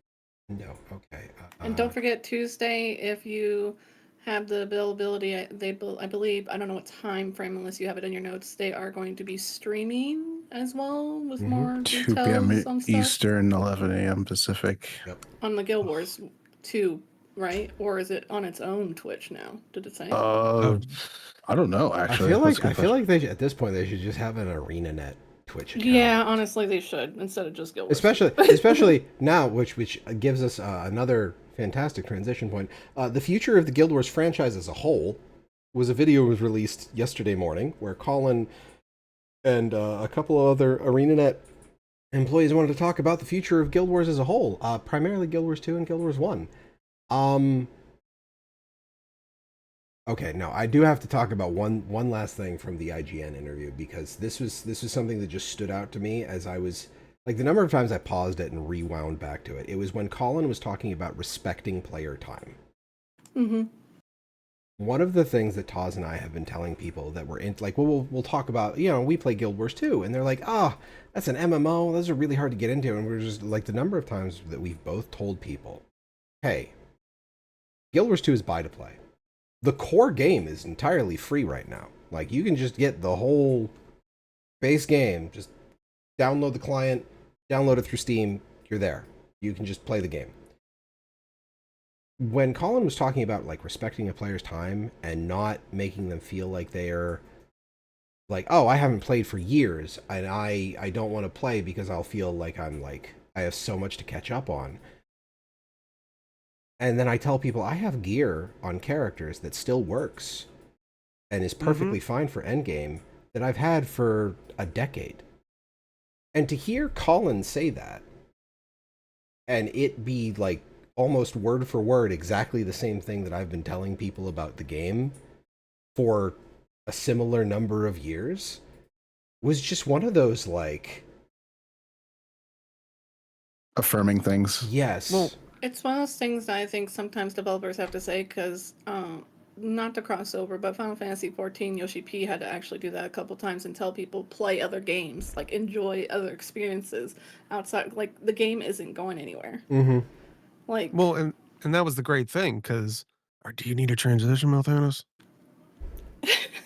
No, okay. And don't forget Tuesday, if you have the availability, I believe, I don't know what time frame unless you have it in your notes, they are going to be streaming as well with more 2 details p.m. on stuff. Eastern, 11 a.m. Pacific. Yep. On the Guild Wars 2, right? Or is it on its own Twitch now? Did it say? I don't know. Actually, I feel like they at this point they should just have an ArenaNet Twitch account. Yeah, honestly, they should instead of just Guild Wars. Especially now, which gives us another fantastic transition point. The future of the Guild Wars franchise as a whole was a video was released yesterday morning where Colin and a couple of other ArenaNet employees wanted to talk about the future of Guild Wars as a whole, primarily Guild Wars 2 and Guild Wars 1. Okay, now I do have to talk about one last thing from the IGN interview, because this was something that just stood out to me as I was the number of times I paused it and rewound back to it. It was when Colin was talking about respecting player time. Mm-hmm. One of the things that Taz and I have been telling people that we're in, we'll talk about, we play Guild Wars 2, and they're like, that's an MMO, those are really hard to get into, and we're just the number of times that we've both told people, hey, Guild Wars 2 is buy to play. The core game is entirely free right now. Like, you can just get the whole base game. Just download the client, download it through Steam. You're there. You can just play the game. When Colin was talking about like respecting a player's time and not making them feel like they're like, oh, I haven't played for years and I don't want to play because I'll feel like I have so much to catch up on. And then I tell people I have gear on characters that still works and is perfectly fine for endgame that I've had for a decade. And to hear Colin say that and it be like almost word for word exactly the same thing that I've been telling people about the game for a similar number of years was just one of those like affirming things. Yes. Well, it's one of those things that I think sometimes developers have to say because not to cross over, but Final Fantasy XIV, Yoshi P had to actually do that a couple times and tell people play other games, like enjoy other experiences outside. Like the game isn't going anywhere. Mm-hmm. Like, well, and that was the great thing because, do you need a transition, Malthanos?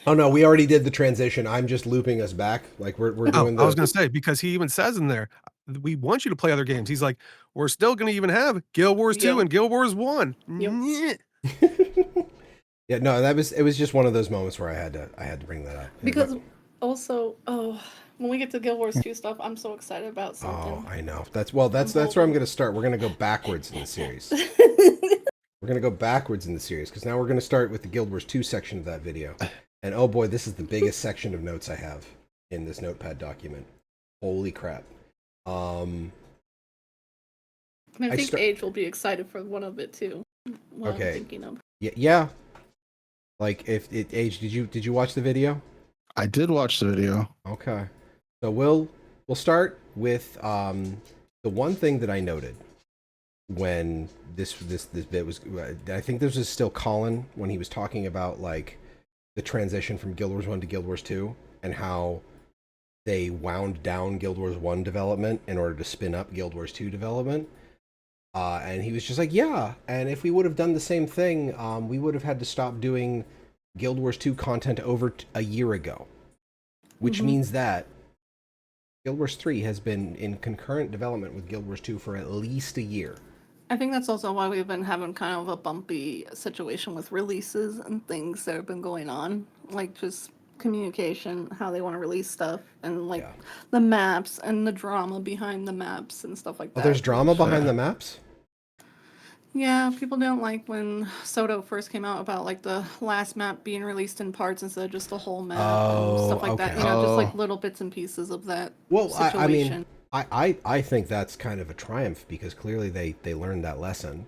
Oh no, we already did the transition. I'm just looping us back. Like we're doing I was going to say, because he even says in there, we want you to play other games. He's like, we're still going to even have Guild Wars 2 and Guild Wars 1. Yep. Yeah, no, it was just one of those moments where I had to bring that up. Because also, when we get to Guild Wars 2 stuff, I'm so excited about something. Oh, I know. That's where I'm going to start. We're going to go backwards in the series. We're going to go backwards in the series because now we're going to start with the Guild Wars 2 section of that video. And oh boy, this is the biggest section of notes I have in this notepad document. Holy crap. I think Age will be excited for one of it too. What okay. I'm thinking of. Yeah. Like if it Age, did you watch the video? I did watch the video. Okay. So we'll start with the one thing that I noted when this bit was, I think this was still Colin when he was talking about like the transition from Guild Wars 1 to Guild Wars 2 and how they wound down Guild Wars 1 development in order to spin up Guild Wars 2 development. And he was just like, yeah, and if we would have done the same thing, we would have had to stop doing Guild Wars 2 content over a year ago. Which means that Guild Wars 3 has been in concurrent development with Guild Wars 2 for at least a year. I think that's also why we've been having kind of a bumpy situation with releases and things that have been going on. Like just communication, how they want to release stuff, and like the maps and the drama behind the maps and stuff like that. Oh, there's drama behind the maps? Yeah, people don't like when Soto first came out about like the last map being released in parts instead of just the whole map and stuff like that. You know, just like little bits and pieces of that situation. I mean, I think that's kind of a triumph because clearly they learned that lesson.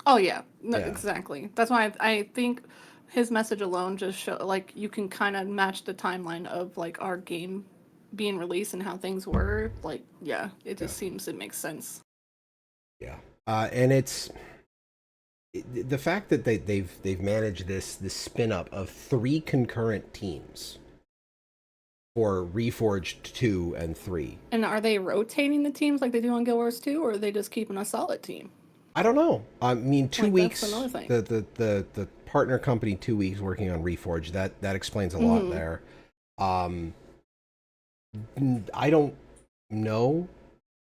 Oh yeah, no, exactly. That's why I think his message alone just show like you can kind of match the timeline of like our game being released and how things were. Like it just seems it makes sense. Yeah, and it's the fact that they've managed this spin up of 3 concurrent teams for Reforged 2 and 3. And are they rotating the teams like they do on Guild Wars 2, or are they just keeping a solid team? I don't know. I mean, 2 weeks. That's another thing. The partner company 2 weeks working on Reforged. That explains a lot there. I don't know.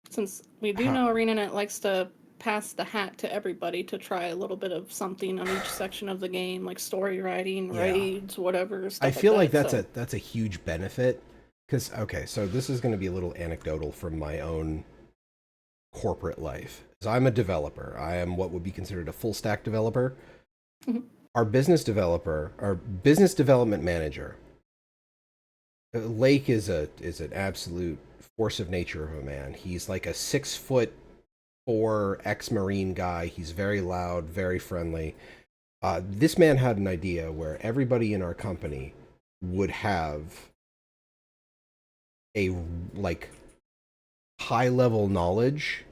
Since we do know ArenaNet likes to pass the hat to everybody to try a little bit of something on each section of the game, like story writing, raids, whatever. Stuff I feel like that's a huge benefit because so this is going to be a little anecdotal from my own corporate life. So I'm a developer. I am what would be considered a full stack developer. Our business development manager, Lake is an absolute force of nature of a man. He's like a 6'4" ex-Marine guy. He's very loud, very friendly. This man had an idea where everybody in our company would have a like high-level knowledge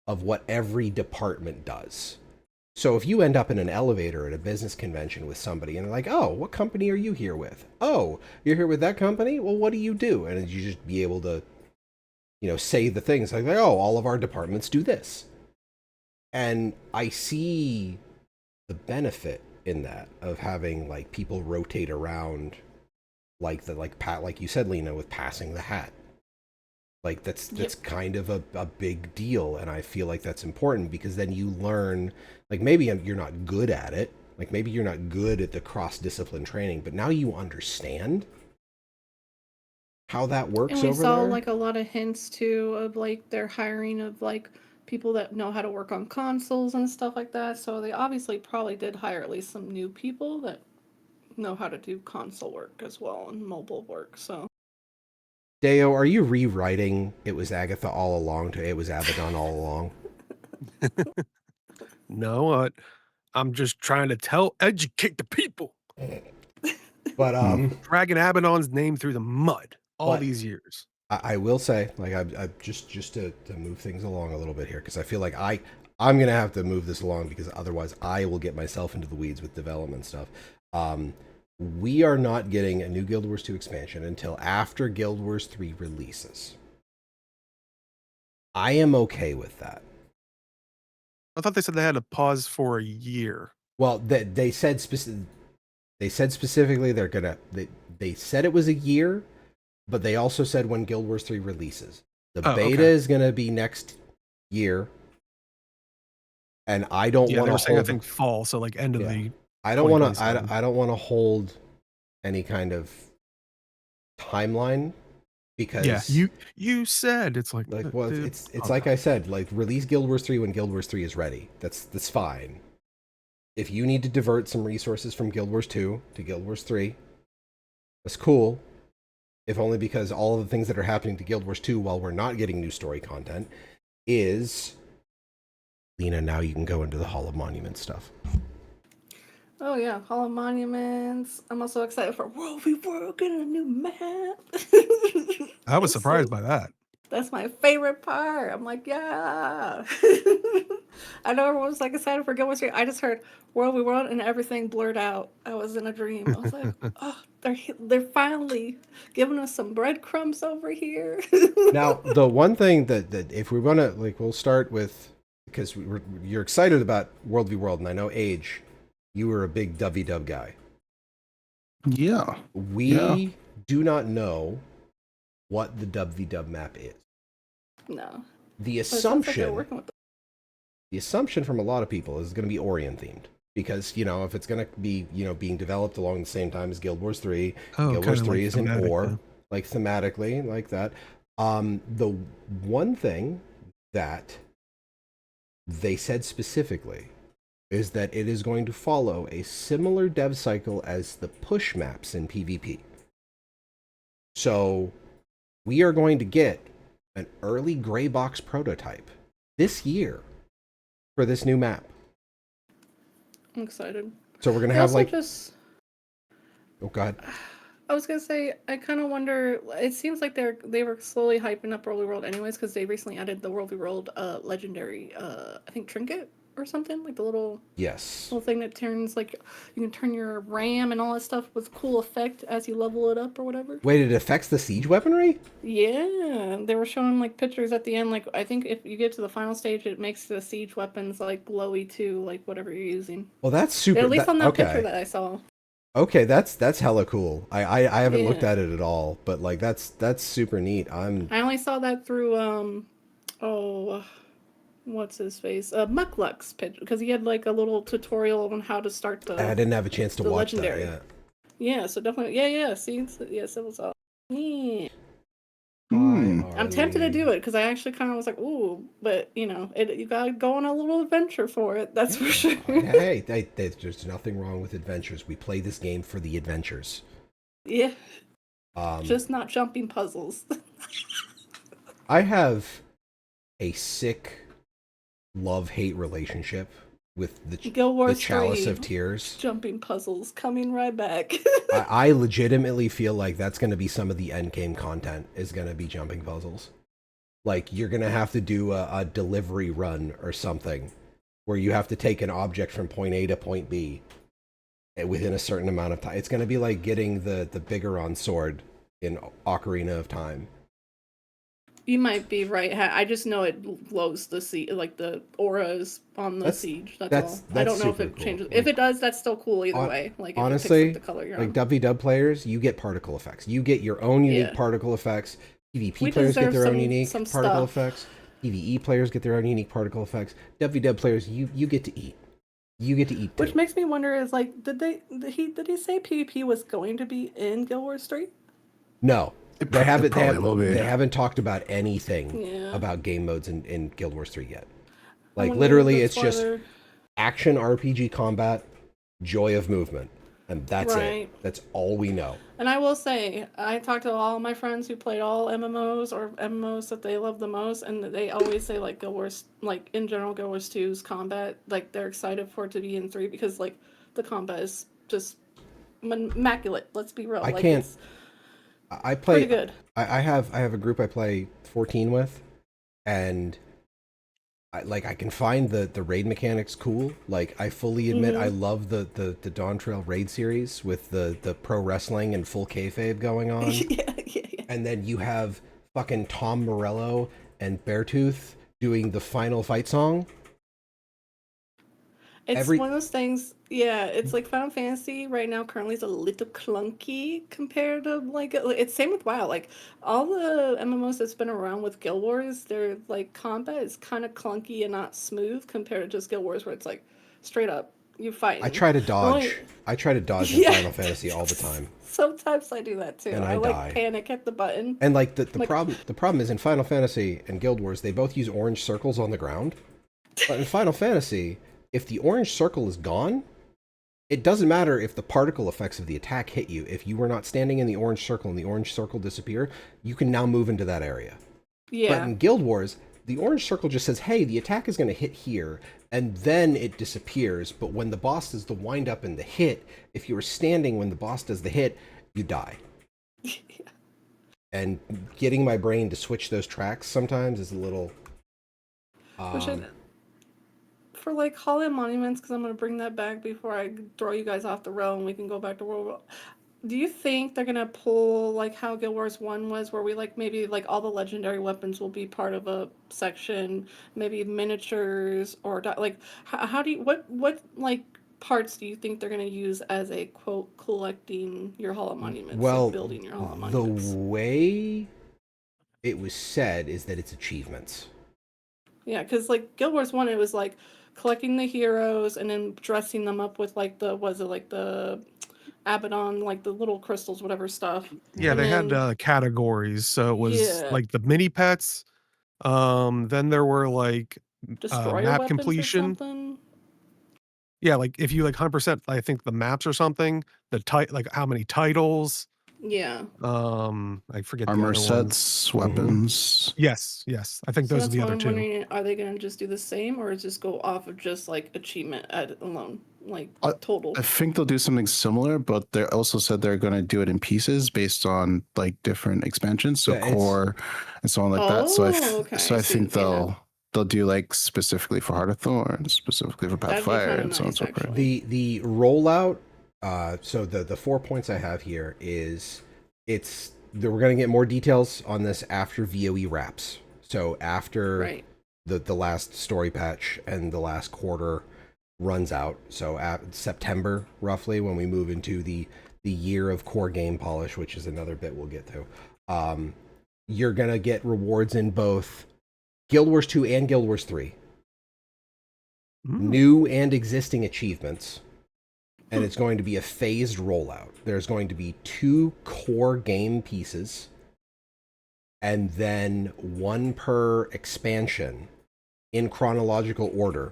of what every department does. So if you end up in an elevator at a business convention with somebody and they're like, oh, what company are you here with? Oh, you're here with that company? Well, what do you do? And you just be able to, say the things like, oh, all of our departments do this. And I see the benefit in that of having like people rotate around like like you said, Lena, with passing the hat. Like that's kind of a big deal, and I feel like that's important because then you learn. Like maybe you're not good at it. Like maybe you're not good at the cross-discipline training, but now you understand how that works And we over saw there. like a lot of hints too of like their hiring of like people that know how to work on consoles and stuff like that. So they obviously probably did hire at least some new people that know how to do console work as well and mobile work. So Deo, are you rewriting "It was Agatha all along" to "It was Abaddon all along"? No, I'm just trying to educate the people. But Dragging Abaddon's name through the mud all these years. I will say, like, I just to move things along a little bit here, because I feel like I'm gonna have to move this along because otherwise I will get myself into the weeds with development stuff. We are not getting a new Guild Wars 2 expansion until after Guild Wars 3 releases. I am okay with that. I thought they said they had to pause for a year. Well, they said specifically they said it was a year, but they also said when Guild Wars 3 releases. The beta is going to be next year. And I don't want to hold... saying I think fall, so like end of the... I don't want to hold any kind of timeline because you said it's like well, it's like I said, like release Guild Wars 3 when Guild Wars 3 is ready. That's fine. If you need to divert some resources from Guild Wars 2 to Guild Wars 3, that's cool. If only because all of the things that are happening to Guild Wars 2 while we're not getting new story content is... Lena, now you can go into the Hall of Monuments stuff. oh yeah, Hall of Monuments. I'm also excited for World v. World, getting a new map. I was surprised by that. That's my favorite part. I'm like, yeah. I know everyone's like excited for Guild Wars 3. I just heard World v. World and everything blurred out. I was in a dream. I was like, oh, they're finally giving us some breadcrumbs over here. Now, the one thing that if we want to, like, we'll start with, because you're excited about World v. World, and I know Age, you were a big WW guy. Yeah. We do not know what the WW map is. No. The assumption from a lot of people is going to be Orion themed. Because, if it's going to be, being developed along the same time as Guild Wars 3, Guild Wars 3 is in Ore, like thematically, like that. The one thing that they said specifically is that it is going to follow a similar dev cycle as the push maps in PvP. So we are going to get an early gray box prototype this year for this new map. I'm excited. So we're going to have like... Oh, go ahead. I was going to say, I kind of wonder, it seems like they were slowly hyping up World v. World anyways, because they recently added the World v. World legendary, I think, trinket or something, like the little thing that turns, like, you can turn your RAM and all that stuff with cool effect as you level it up or whatever. Wait, it affects the siege weaponry? Yeah, they were showing, like, pictures at the end, like, I think if you get to the final stage, it makes the siege weapons, like, glowy too, like, whatever you're using. Well, that's super... At least on that picture that I saw. Okay, that's hella cool. I haven't looked at it at all, but like that's super neat. I only saw that through what's his face? Muckluck's pitch, because he had like a little tutorial on how to start the... I didn't have a chance to watch legendary. that. Yeah, so definitely see, yes, it was all... Yeah. I'm tempted to do it because I actually kind of was like, ooh, but you got to go on a little adventure for it. That's for sure. Hey, there's nothing wrong with adventures. We play this game for the adventures. Yeah. Just not jumping puzzles. I have a sick love-hate relationship with the Chalice 3, of Tears. Jumping puzzles coming right back. I legitimately feel like that's going to be some of the endgame content is going to be jumping puzzles. Like you're going to have to do a delivery run or something where you have to take an object from point A to point B within a certain amount of time. It's going to be like getting the Bigoron sword in Ocarina of Time. You might be right. I just know it glows the like the auras on the siege. That's all. I don't know if it cool. changes. Like, if it does, that's still cool either way. Like if honestly, it picks up the color you're like on. WW players, you get particle effects. You get your own unique Yeah. particle effects. PvP We players get deserve their own some unique particle stuff. effects. PvE players get their own unique particle effects. WW players, you get to eat. You get to eat too. Which makes me wonder: is like, did he say PvP was going to be in Guild Wars 3? No, they haven't talked about anything Yeah. about game modes in Guild Wars 3 yet. I Like wonder literally, if it's that's why just they're- action RPG combat, joy of movement, and that's it. Right. That's all we know. And I will say, I talked to all my friends who played all MMOs or MMOs that they love the most, and they always say like Guild Wars, like in general, Guild Wars 2's combat, like they're excited for it to be in 3 because like the combat is just immaculate. Let's be real. I like, can't. It's I play. pretty good. I have a group I play 14 with, and I can find the raid mechanics cool. Like I fully admit I love the Dawn Trail raid series with the pro wrestling and full kayfabe going on. Yeah. And then you have fucking Tom Morello and Beartooth doing the final fight song. It's one of those things, yeah, it's like Final Fantasy right now currently is a little clunky compared to like it's same with WoW. Like all the MMOs that's been around with Guild Wars, their like combat is kind of clunky and not smooth compared to just Guild Wars where it's like straight up you fight. I try to dodge. I try to dodge in Final Fantasy all the time. Sometimes I do that too. And I like die. panic at the button. And like the problem is in Final Fantasy and Guild Wars, they both use orange circles on the ground. But in Final Fantasy, if the orange circle is gone, it doesn't matter if the particle effects of the attack hit you. If you were not standing in the orange circle and the orange circle disappear, you can now move into that area. Yeah. But in Guild Wars, the orange circle just says, hey, the attack is going to hit here, and then it disappears. But when the boss does the wind up and the hit, if you were standing when the boss does the hit, you die. Yeah. And getting my brain to switch those tracks sometimes is a little... For like Hall of Monuments, because I'm going to bring that back before I throw you guys off the rail and we can go back to World War. Do you think they're going to pull like how Guild Wars 1 was, where we like maybe like all the legendary weapons will be part of a section, maybe miniatures or like how do you, what like parts do you think they're going to use as a quote collecting your Hall of Monuments, well, like building your Hall of Monuments? The way it was said is that it's achievements. Yeah, because like Guild Wars 1, it was like collecting the heroes and then dressing them up with like the Abaddon, like the little crystals, whatever stuff. Yeah, And they then, had categories. So it was Yeah. like the mini pets. Then there were like destroyer map weapons completion. or something. Yeah, like if you like 100%, I think the maps or something. Like how many titles. Yeah. I forget Armor the other sets, weapons. Yes. I think So those are that's the why other I'm two. wondering, are they going to just do the same, or just go off of just like achievement alone, like total? I think they'll do something similar, but they also said they're going to do it in pieces based on like different expansions, so core and so on like that. So I think they'll do like specifically for Heart of Thorns, specifically for Pathfire, and so on and so forth. The rollout. So the 4 points I have here is we're going to get more details on this after VOE wraps. So after the last story patch and the last quarter runs out. So at September, roughly, when we move into the year of core game polish, which is another bit we'll get to. You're going to get rewards in both Guild Wars 2 and Guild Wars 3. New and existing achievements. And it's going to be a phased rollout. There's going to be 2 core game pieces and then 1 per expansion in chronological order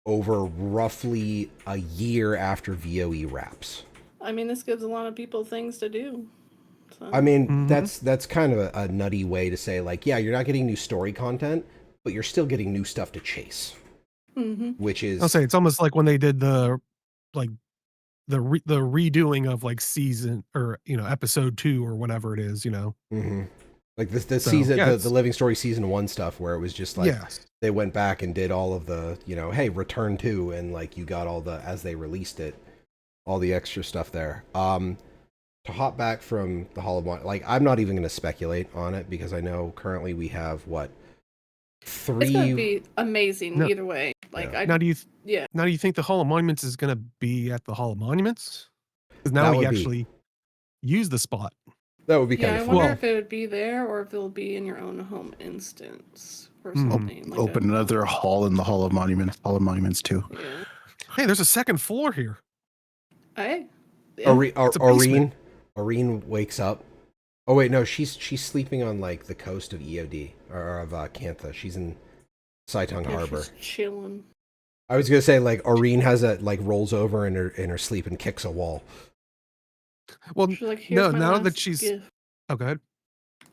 over roughly a year after VOE wraps. I mean, this gives a lot of people things to do. So. I mean, that's kind of a nutty way to say, like, yeah, you're not getting new story content, but you're still getting new stuff to chase. Which is, I'll say it's almost like when they did the redoing of like season or episode 2 or whatever it is, like the season, the Living Story season 1 stuff, where it was just like they went back and did all of the hey, return to, and like you got all the, as they released it, all the extra stuff there. to hop back from the Hall of Mon, like I'm not even going to speculate on it because I know currently we have what It's gonna 3. be amazing No. either way. Like Yeah. I Now do you yeah. now do you think the Hall of Monuments is going to be at the Hall of Monuments? Because now That we would be- actually use the spot. That would be Yeah, kind I of wonder fun. if it would be there or if it'll be in your own home instance or Mhm. something. Like Open another hall in the Hall of Monuments. Hall of Monuments too. Yeah. Hey, there's a second floor here. Hey. Yeah. It's a basement. Aureen wakes up. Oh wait, no, she's sleeping on like the coast of EOD or of Cantha. She's in Saitung Yeah, Harbor. she's chilling. I was gonna say like Aureen has a like rolls over in her sleep and kicks a wall. Well, She's like, here's no, my now last that she's gift. oh, go ahead.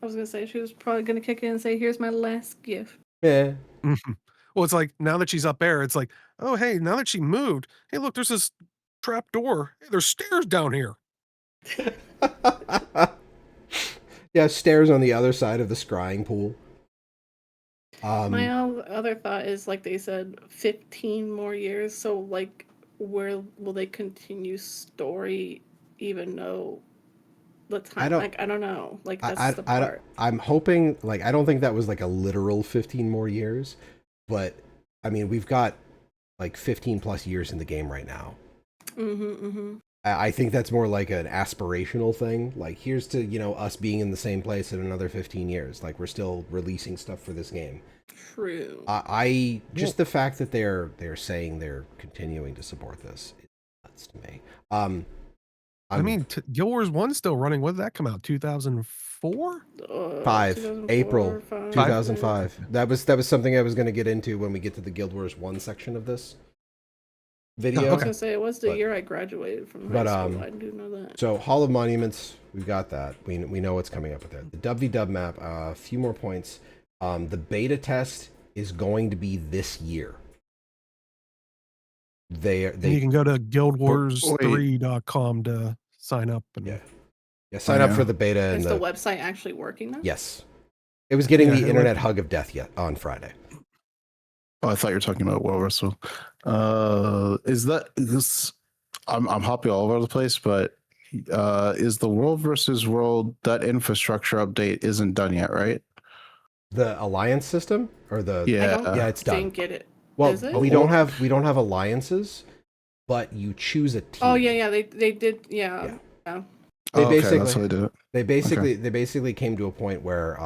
I was gonna say she was probably gonna kick in and say, "Here's my last gift." Yeah. Mhm. Well, it's like now that she's up there, it's like, oh hey, now that she moved, hey look, there's this trap door. Hey, there's stairs down here. Yeah, stairs on the other side of the scrying pool. My other thought is like they said, 15 more years. So like, where will they continue story? Even though the time, I don't know. Like that's the part. I'm hoping, like, I don't think that was like a literal 15 more years, but I mean, we've got like 15 plus years in the game right now. I think that's more like an aspirational thing. Like, here's to, you know, us being in the same place in another 15 years. Like, we're still releasing stuff for this game. True. I just the fact that they're saying they're continuing to support this, it's nuts to me. I mean, Guild Wars 1's still running. When did that come out? 2004? 5 April 5? 2005. That was something I was going to get into when we get to the Guild Wars 1 section of this video. I was gonna say it was the year I graduated from high school. I do know that. So Hall of Monuments, we've got that. We know what's coming up with that. The WW map, a few more points. The beta test is going to be this year. You can go to guildwars3.com to sign up. And yeah, sign up for the beta. Is the website actually working now? Yes. It was getting the internet hug of death on Friday. Oh, I thought you were talking about World Wrestling. Is this? I'm hopping all over the place, but is the World versus World, that infrastructure update isn't done yet, right? The alliance system or the it's done. Didn't get it. Well, Is it? we don't have alliances, but you choose a team. Oh yeah, they did yeah. They basically that's how they did it. They basically came to a point where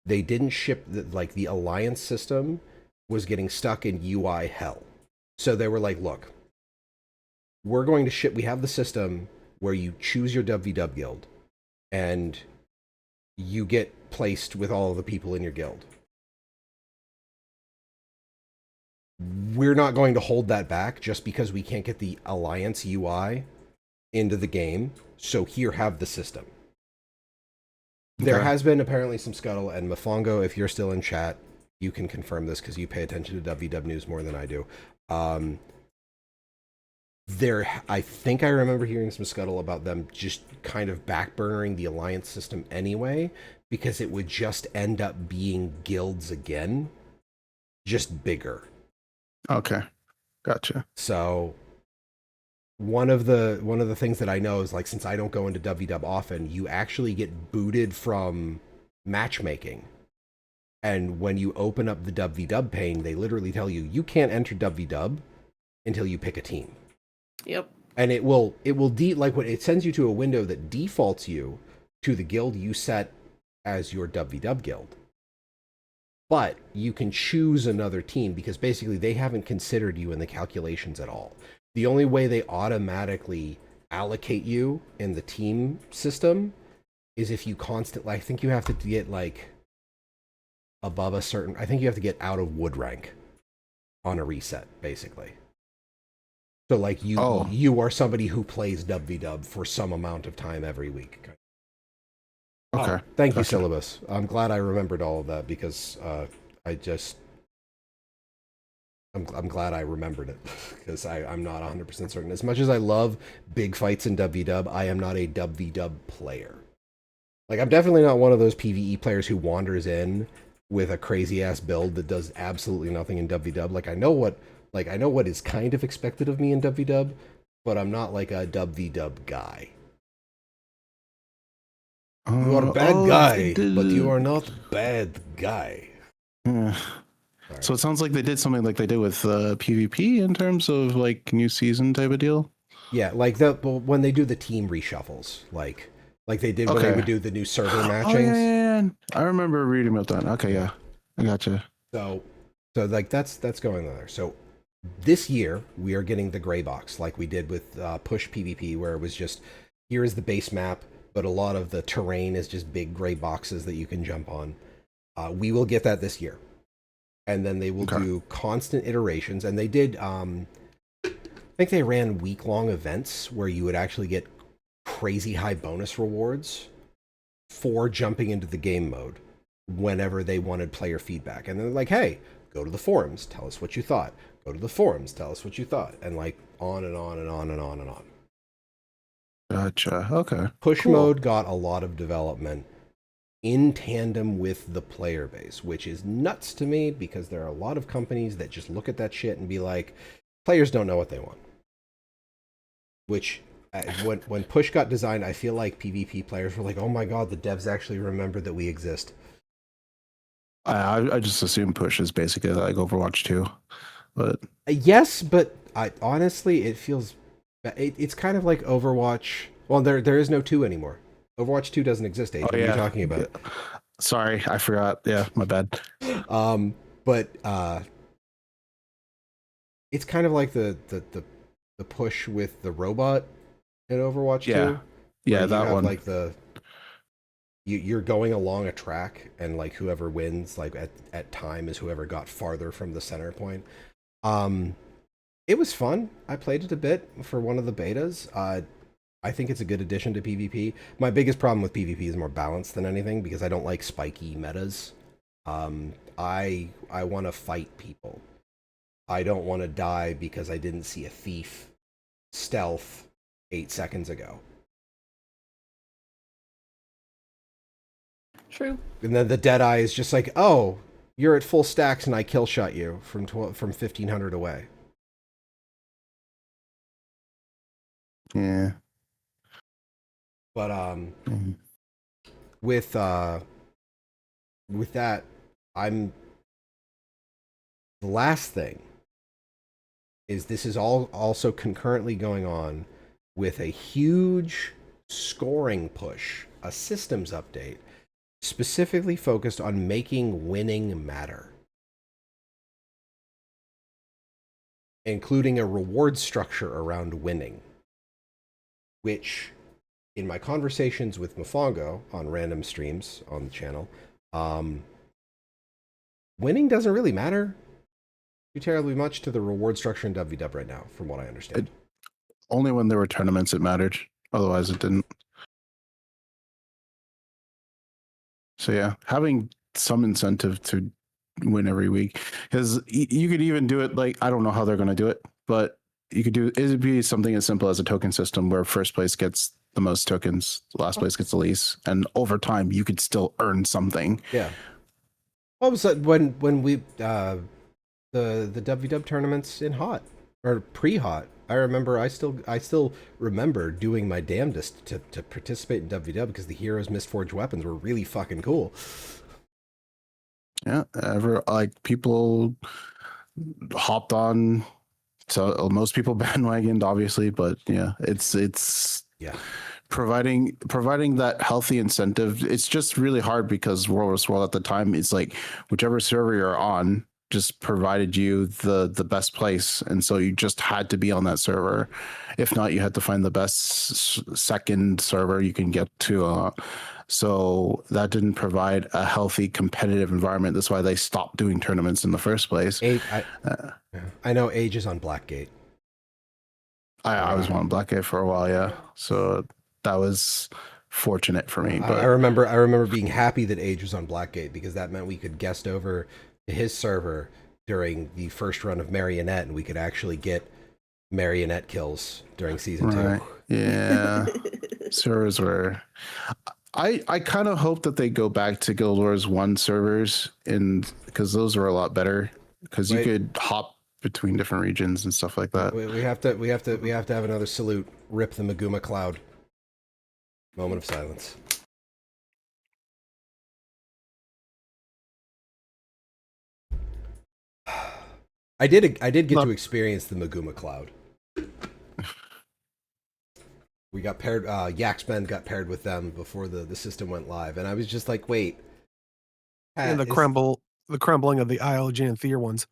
they didn't ship the alliance system was getting stuck in UI hell. So they were like, look, we're going to ship, we have the system where you choose your WW guild and you get placed with all of the people in your guild. We're not going to hold that back just because we can't get the alliance UI into the game. So here, have the system. There has been apparently some scuttle, and Mafongo, if you're still in chat, you can confirm this because you pay attention to WW News more than I do. I think I remember hearing some scuttle about them just kind of backburnering the alliance system anyway, because it would just end up being guilds again, just bigger. Okay, gotcha. So one of the things that I know is, like, since I don't go into WW often, you actually get booted from matchmaking. And when you open up the WW pane, they literally tell you can't enter WW until you pick a team. Yep. And it will it sends you to a window that defaults you to the guild you set as your WW guild. But you can choose another team because basically they haven't considered you in the calculations at all. The only way they automatically allocate you in the team system is if you constantly, I think you have to get like above a certain, I think you have to get out of wood rank on a reset, basically. So like you are somebody who plays WW for some amount of time every week. Okay. Thank you, Syllabus. I'm glad I remembered all of that because I'm glad I remembered it because I'm not 100% certain. As much as I love big fights in WW, I am not a WW player. Like, I'm definitely not one of those PvE players who wanders in with a crazy ass build that does absolutely nothing in WW. Like, I know what is kind of expected of me in WW, but I'm not like a WW guy. You are a bad oh, guy, they but you did- are not bad guy. Yeah. All So right. it sounds like they did something like they did with PvP in terms of like new season type of deal. Yeah, like when they do the team reshuffles, like they did when they Okay. would do the new server Oh yeah, matchings. yeah. I remember reading about that. Okay, yeah. I gotcha. So like that's going on there. So this year we are getting the gray box like we did with push PvP, where it was just here is the base map, but a lot of the terrain is just big gray boxes that you can jump on. We will get that this year, and then they will do constant iterations. And they did, I think they ran week-long events where you would actually get crazy high bonus rewards for jumping into the game mode whenever they wanted player feedback. And they're like, hey, go to the forums, tell us what you thought. Go to the forums, tell us what you thought. And like on and on and on and on and on. Gotcha. Okay. Push Cool. mode got a lot of development in tandem with the player base, which is nuts to me because there are a lot of companies that just look at that shit and be like, players don't know what they want. Which, when Push got designed, I feel like PvP players were like, oh my god, the devs actually remembered that we exist. I just assume Push is basically like Overwatch 2, but Yes, but honestly, it feels it's kind of like Overwatch. Well, there is no 2 anymore. Overwatch 2 doesn't exist. Age. What are you talking about? Yeah. Sorry, I forgot. Yeah, my bad. But it's kind of like the push with the robot in Overwatch 2. Yeah, that one. Like you're going along a track, and like whoever wins, like at time, is whoever got farther from the center point. It was fun. I played it a bit for one of the betas. I think it's a good addition to PvP. My biggest problem with PvP is more balance than anything because I don't like spiky metas. I want to fight people. I don't want to die because I didn't see a thief stealth 8 seconds ago. True. And then the dead eye is just like, oh, you're at full stacks and I kill shot you from 1500 away. Yeah. But with that, I'm the last thing is this is all also concurrently going on with a huge scoring push, a systems update specifically focused on making winning matter, including a reward structure around winning, which in my conversations with Mofongo on random streams on the channel, winning doesn't really matter too terribly much to the reward structure in WW right now, from what I understand. Only when there were tournaments it mattered. Otherwise, it didn't. So yeah, having some incentive to win every week, because you could even do it like, I don't know how they're going to do it, but you could do it'd be something as simple as a token system where first place gets the most tokens, last place gets the least, and over time you could still earn something. Yeah. What was that when we the WW tournaments in hot or pre-hot? I remember I still remember doing my damnedest to participate in WW because the heroes misforged weapons were really fucking cool. Yeah, like people hopped on. So most people bandwagoned, obviously, but yeah, it's Yeah. providing that healthy incentive. It's just really hard because World vs. World at the time is like whichever server you're on just provided you the best place, and so you just had to be on that server. If not, you had to find the best second server you can get to. So that didn't provide a healthy competitive environment. That's why they stopped doing tournaments in the first place. I know Age is on Blackgate. I was on Blackgate for a while, yeah. So that was fortunate for me. But I remember being happy that Age was on Blackgate because that meant we could guest over to his server during the first run of Marionette, and we could actually get Marionette kills during season 2. Yeah. Servers were. I kind of hope that they go back to Guild Wars 1 servers, and because those were a lot better because you could hop between different regions and stuff like that. We have to have another salute. Rip the Maguma Cloud. Moment of silence. I did get Not- to experience the Maguma Cloud. We got paired. Yaxmen got paired with them before the system went live, and I was just like, wait. and the crumbling of the IOG and Thier ones.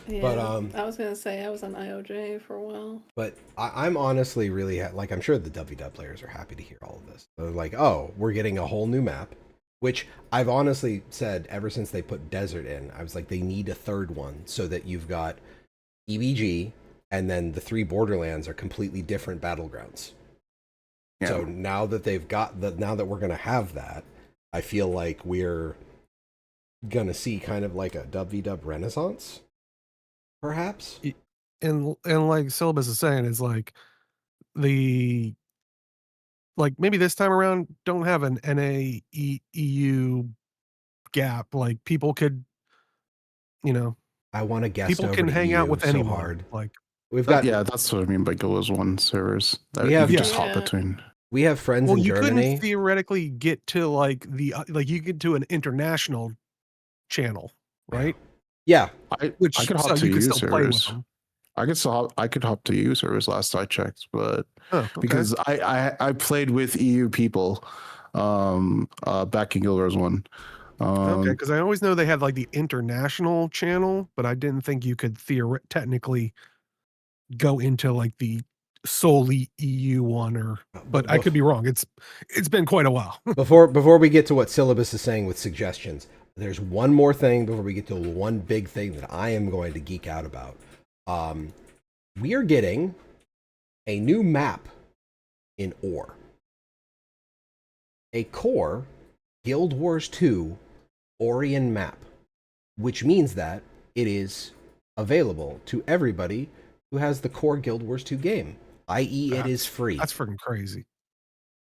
Yeah, But I was gonna say I was on IOJ for a while. But I'm honestly really like, I'm sure the WW players are happy to hear all of this. They're like, oh, we're getting a whole new map, which I've honestly said ever since they put Desert in. I was like, they need a third one so that you've got EBG and then the 3 Borderlands are completely different battlegrounds. Yeah. So now that now that we're gonna have that, I feel like we're gonna see kind of like a WW renaissance. Perhaps. And like Syllabus is saying, is like maybe this time around don't have an NA EU gap. Like people could, I want to guest people over can to hang EU out with so anyone. hard. Like we've got that's what I mean by Go as One servers. That we you have can just hop between. We have friends in you Germany. couldn't theoretically get to like you get to an international channel, right? Yeah, I could hop to you could EU still play with servers. them. I could hop to EU servers last I checked, but okay. because I played with EU people back in Guild Wars 1. Okay, because I always know they had like the international channel, but I didn't think you could technically go into like the solely EU one but I could be wrong. It's been quite a while. before we get to what Syllabus is saying with suggestions, there's one more thing before we get to one big thing that I am going to geek out about. We are getting a new map in Ore. A core Guild Wars 2 Orion map, which means that it is available to everybody who has the core Guild Wars 2 game, i.e. it is free. That's freaking crazy.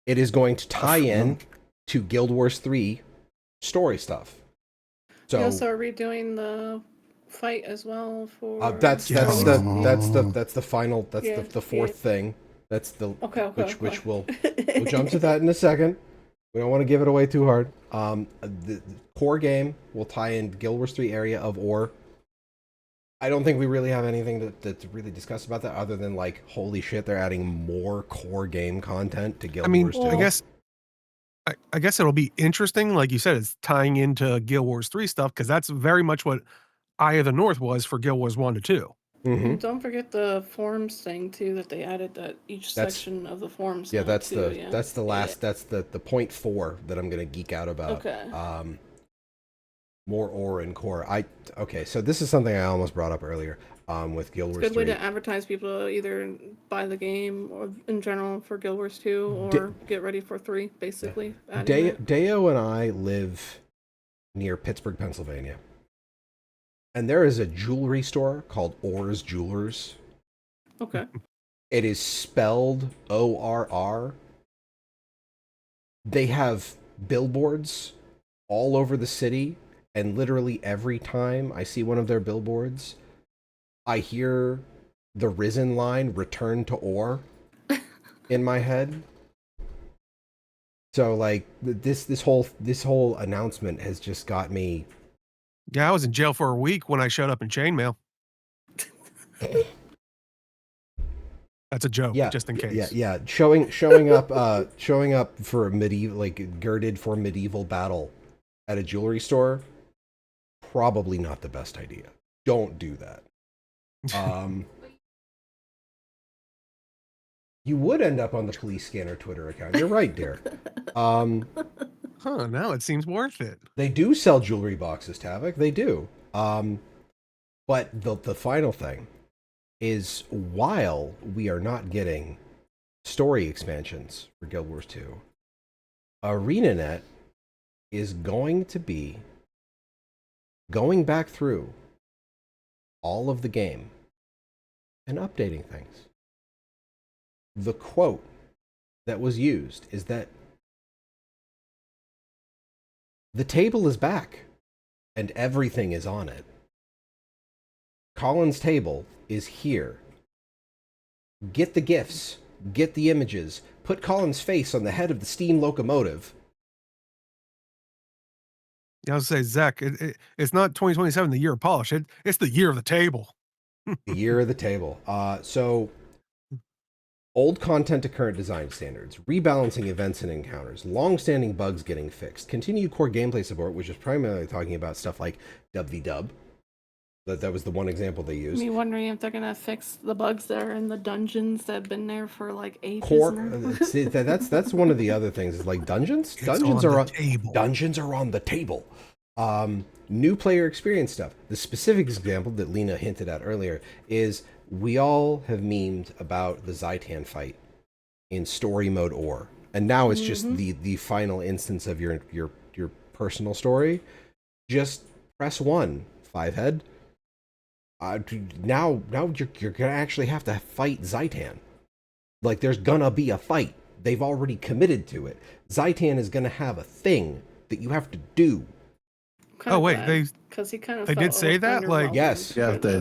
It is going to tie in to Guild Wars 3 story stuff. So we also are redoing the fight as well for that's the final the fourth thing. That's the which we'll jump to that in a second. We don't want to give it away too hard. The core game will tie in Guild Wars 3 area of Ore. I don't think we really have anything to really discuss about that other than like, holy shit, they're adding more core game content to Guild Wars 2. I guess it'll be interesting. Like you said, it's tying into Guild Wars 3 stuff because that's very much what Eye of the North was for Guild Wars 1 to 2. Mm-hmm. Don't forget the forums thing too that they added that section of the forums. Yeah, that's the last. That's the point 4 that I'm gonna geek out about. Okay. More Ore and core. So this is something I almost brought up earlier. With Guild Wars 3. Good way to advertise people to either buy the game or in general for Guild Wars 2 or get ready for 3, basically. Deo and I live near Pittsburgh, Pennsylvania. And there is a jewelry store called Ore's Jewelers. Okay. It is spelled ORR. They have billboards all over the city, and literally every time I see one of their billboards, I hear the Risen line, "Return to Ore," in my head. So like this whole announcement has just got me. Yeah, I was in jail for a week when I showed up in chainmail. That's a joke, just in case. Yeah. Showing up for a medieval, like girded for medieval battle at a jewelry store. Probably not the best idea. Don't do that. You would end up on the police scanner Twitter account. You're right, Derek. Now it seems worth it. They do sell jewelry boxes, Tavik. They do. But the final thing is, while we are not getting story expansions for Guild Wars 2, ArenaNet is going to be going back through all of the game and updating things. The quote that was used is that the table is back and everything is on it. Colin's table is here. Get the gifts, get the images, put Colin's face on the head of the steam locomotive. I was say, Zach, it's not 2027, the year of polish. It's the year of the table. The year of the table. So old content to current design standards, rebalancing events and encounters, long-standing bugs getting fixed, continued core gameplay support, which is primarily talking about stuff like dub. That was the one example they used. Me wondering if they're gonna fix the bugs that are in the dungeons that have been there for like ages. Core. That's one of the other things. Is like dungeons. Dungeons are on the table. New player experience stuff. The specific example that Lena hinted at earlier is we all have memed about the Zaitan fight in story mode or, and now it's just the final instance of your personal story. Just press 1, 5-head. Now you're gonna actually have to fight Zaitan. Like there's gonna be a fight. They've already committed to it. Zaitan is gonna have a thing that you have to do. Oh wait, because he kind of they did say that, like yes, yeah, they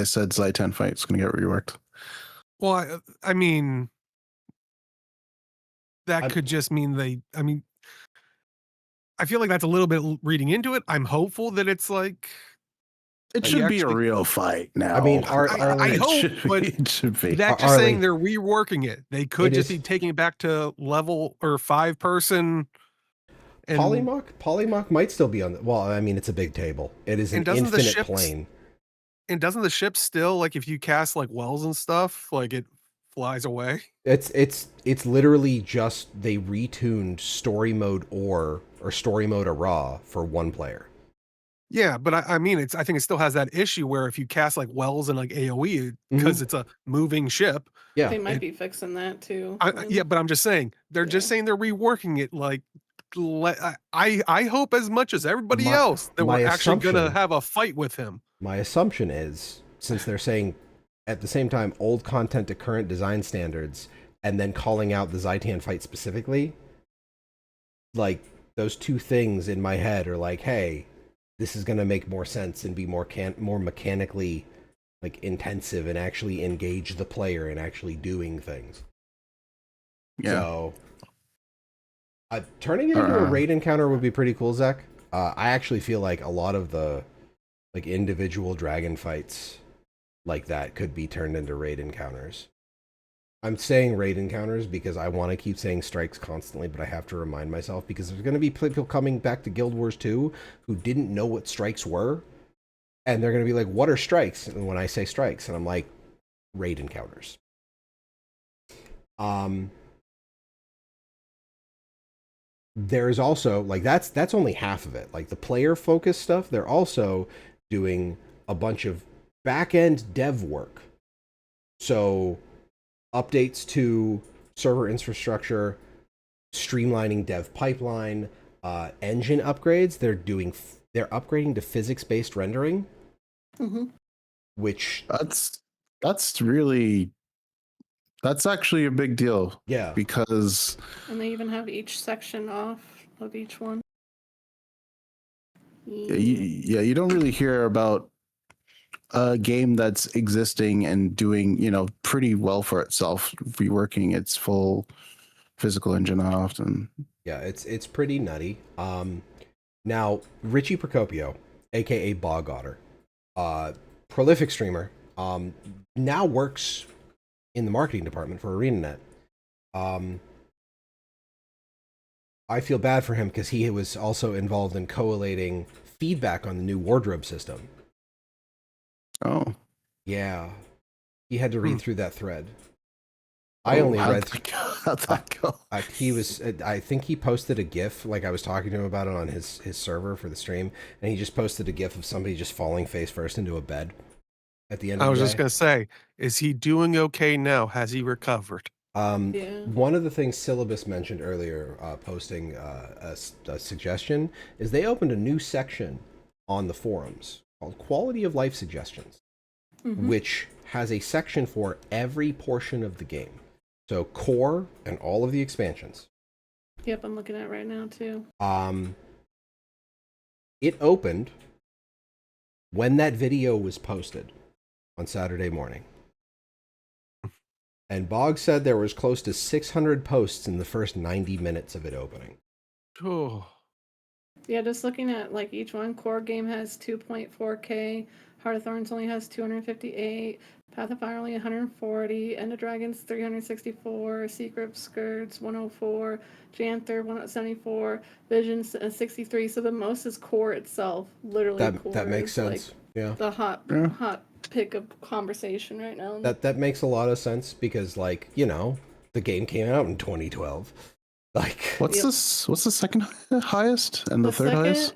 said Zaitan fight's gonna get reworked. Well, I mean, that could just mean I feel like that's a little bit reading into it. I'm hopeful that it's like it should be a real fight now. I mean, I hope, but it should be. That's just saying they're reworking it. They could just be taking it back to level or 5-person. And Polymach might still be on the. Well, I mean, it's a big table. It is an infinite plane. And doesn't the ship still, like, if you cast like wells and stuff, like it flies away? It's literally just they retuned story mode or story mode raw for one player. Yeah, but I mean, I think it still has that issue where if you cast like wells and like AOE because it's a moving ship. Yeah, they might be fixing that too. Yeah, but I'm just saying they're just saying they're reworking it. Like, I hope as much as everybody else that we're actually gonna have a fight with him. My assumption is, since they're saying at the same time old content to current design standards, and then calling out the Zaitan fight specifically, like those two things in my head are like, hey, this is gonna make more sense and be more mechanically like intensive and actually engage the player in actually doing things. Yeah. So turning it into a raid encounter would be pretty cool, Zach. I actually feel like a lot of the like individual dragon fights like that could be turned into raid encounters. I'm saying raid encounters because I want to keep saying strikes constantly, but I have to remind myself because there's going to be people coming back to Guild Wars 2 who didn't know what strikes were, and they're going to be like, what are strikes? And when I say strikes, and I'm like, raid encounters. There's also like that's only half of it. Like the player focused stuff, they're also doing a bunch of back-end dev work. So updates to server infrastructure, streamlining dev pipeline, engine upgrades. They're upgrading to physics-based rendering, which that's actually a big deal. Yeah, because and they even have each section off of each one. You don't really hear about a game that's existing and doing pretty well for itself, reworking its full physical engine often. Yeah, it's pretty nutty. Now Richie Procopio, aka Bog Otter, prolific streamer, now works in the marketing department for ArenaNet. I feel bad for him because he was also involved in collating feedback on the new wardrobe system. Oh. Yeah. He had to read through that thread. I only read through. How'd that go? I think he posted a GIF, like I was talking to him about it on his server for the stream, and he just posted a GIF of somebody just falling face first into a bed at the end of the day. I was just going to say, is he doing okay now? Has he recovered? One of the things Syllabus mentioned earlier, posting a suggestion, is they opened a new section on the forums called Quality of Life Suggestions, which has a section for every portion of the game. So core and all of the expansions. Yep, I'm looking at it right now too. It opened when that video was posted on Saturday morning. And Bog said there was close to 600 posts in the first 90 minutes of it opening. Oh. Yeah, just looking at like each one, core game has 2.4K, Heart of Thorns only has 258, Path of Fire only 140, End of Dragons 364, Secret Skirts 104, Janther 174, Vision 63. So the most is core itself. Literally, core That makes is sense. like Yeah. the hot pick of conversation right now. That makes a lot of sense because, like, you know, the game came out in 2012. Like, what's the second highest and the third highest?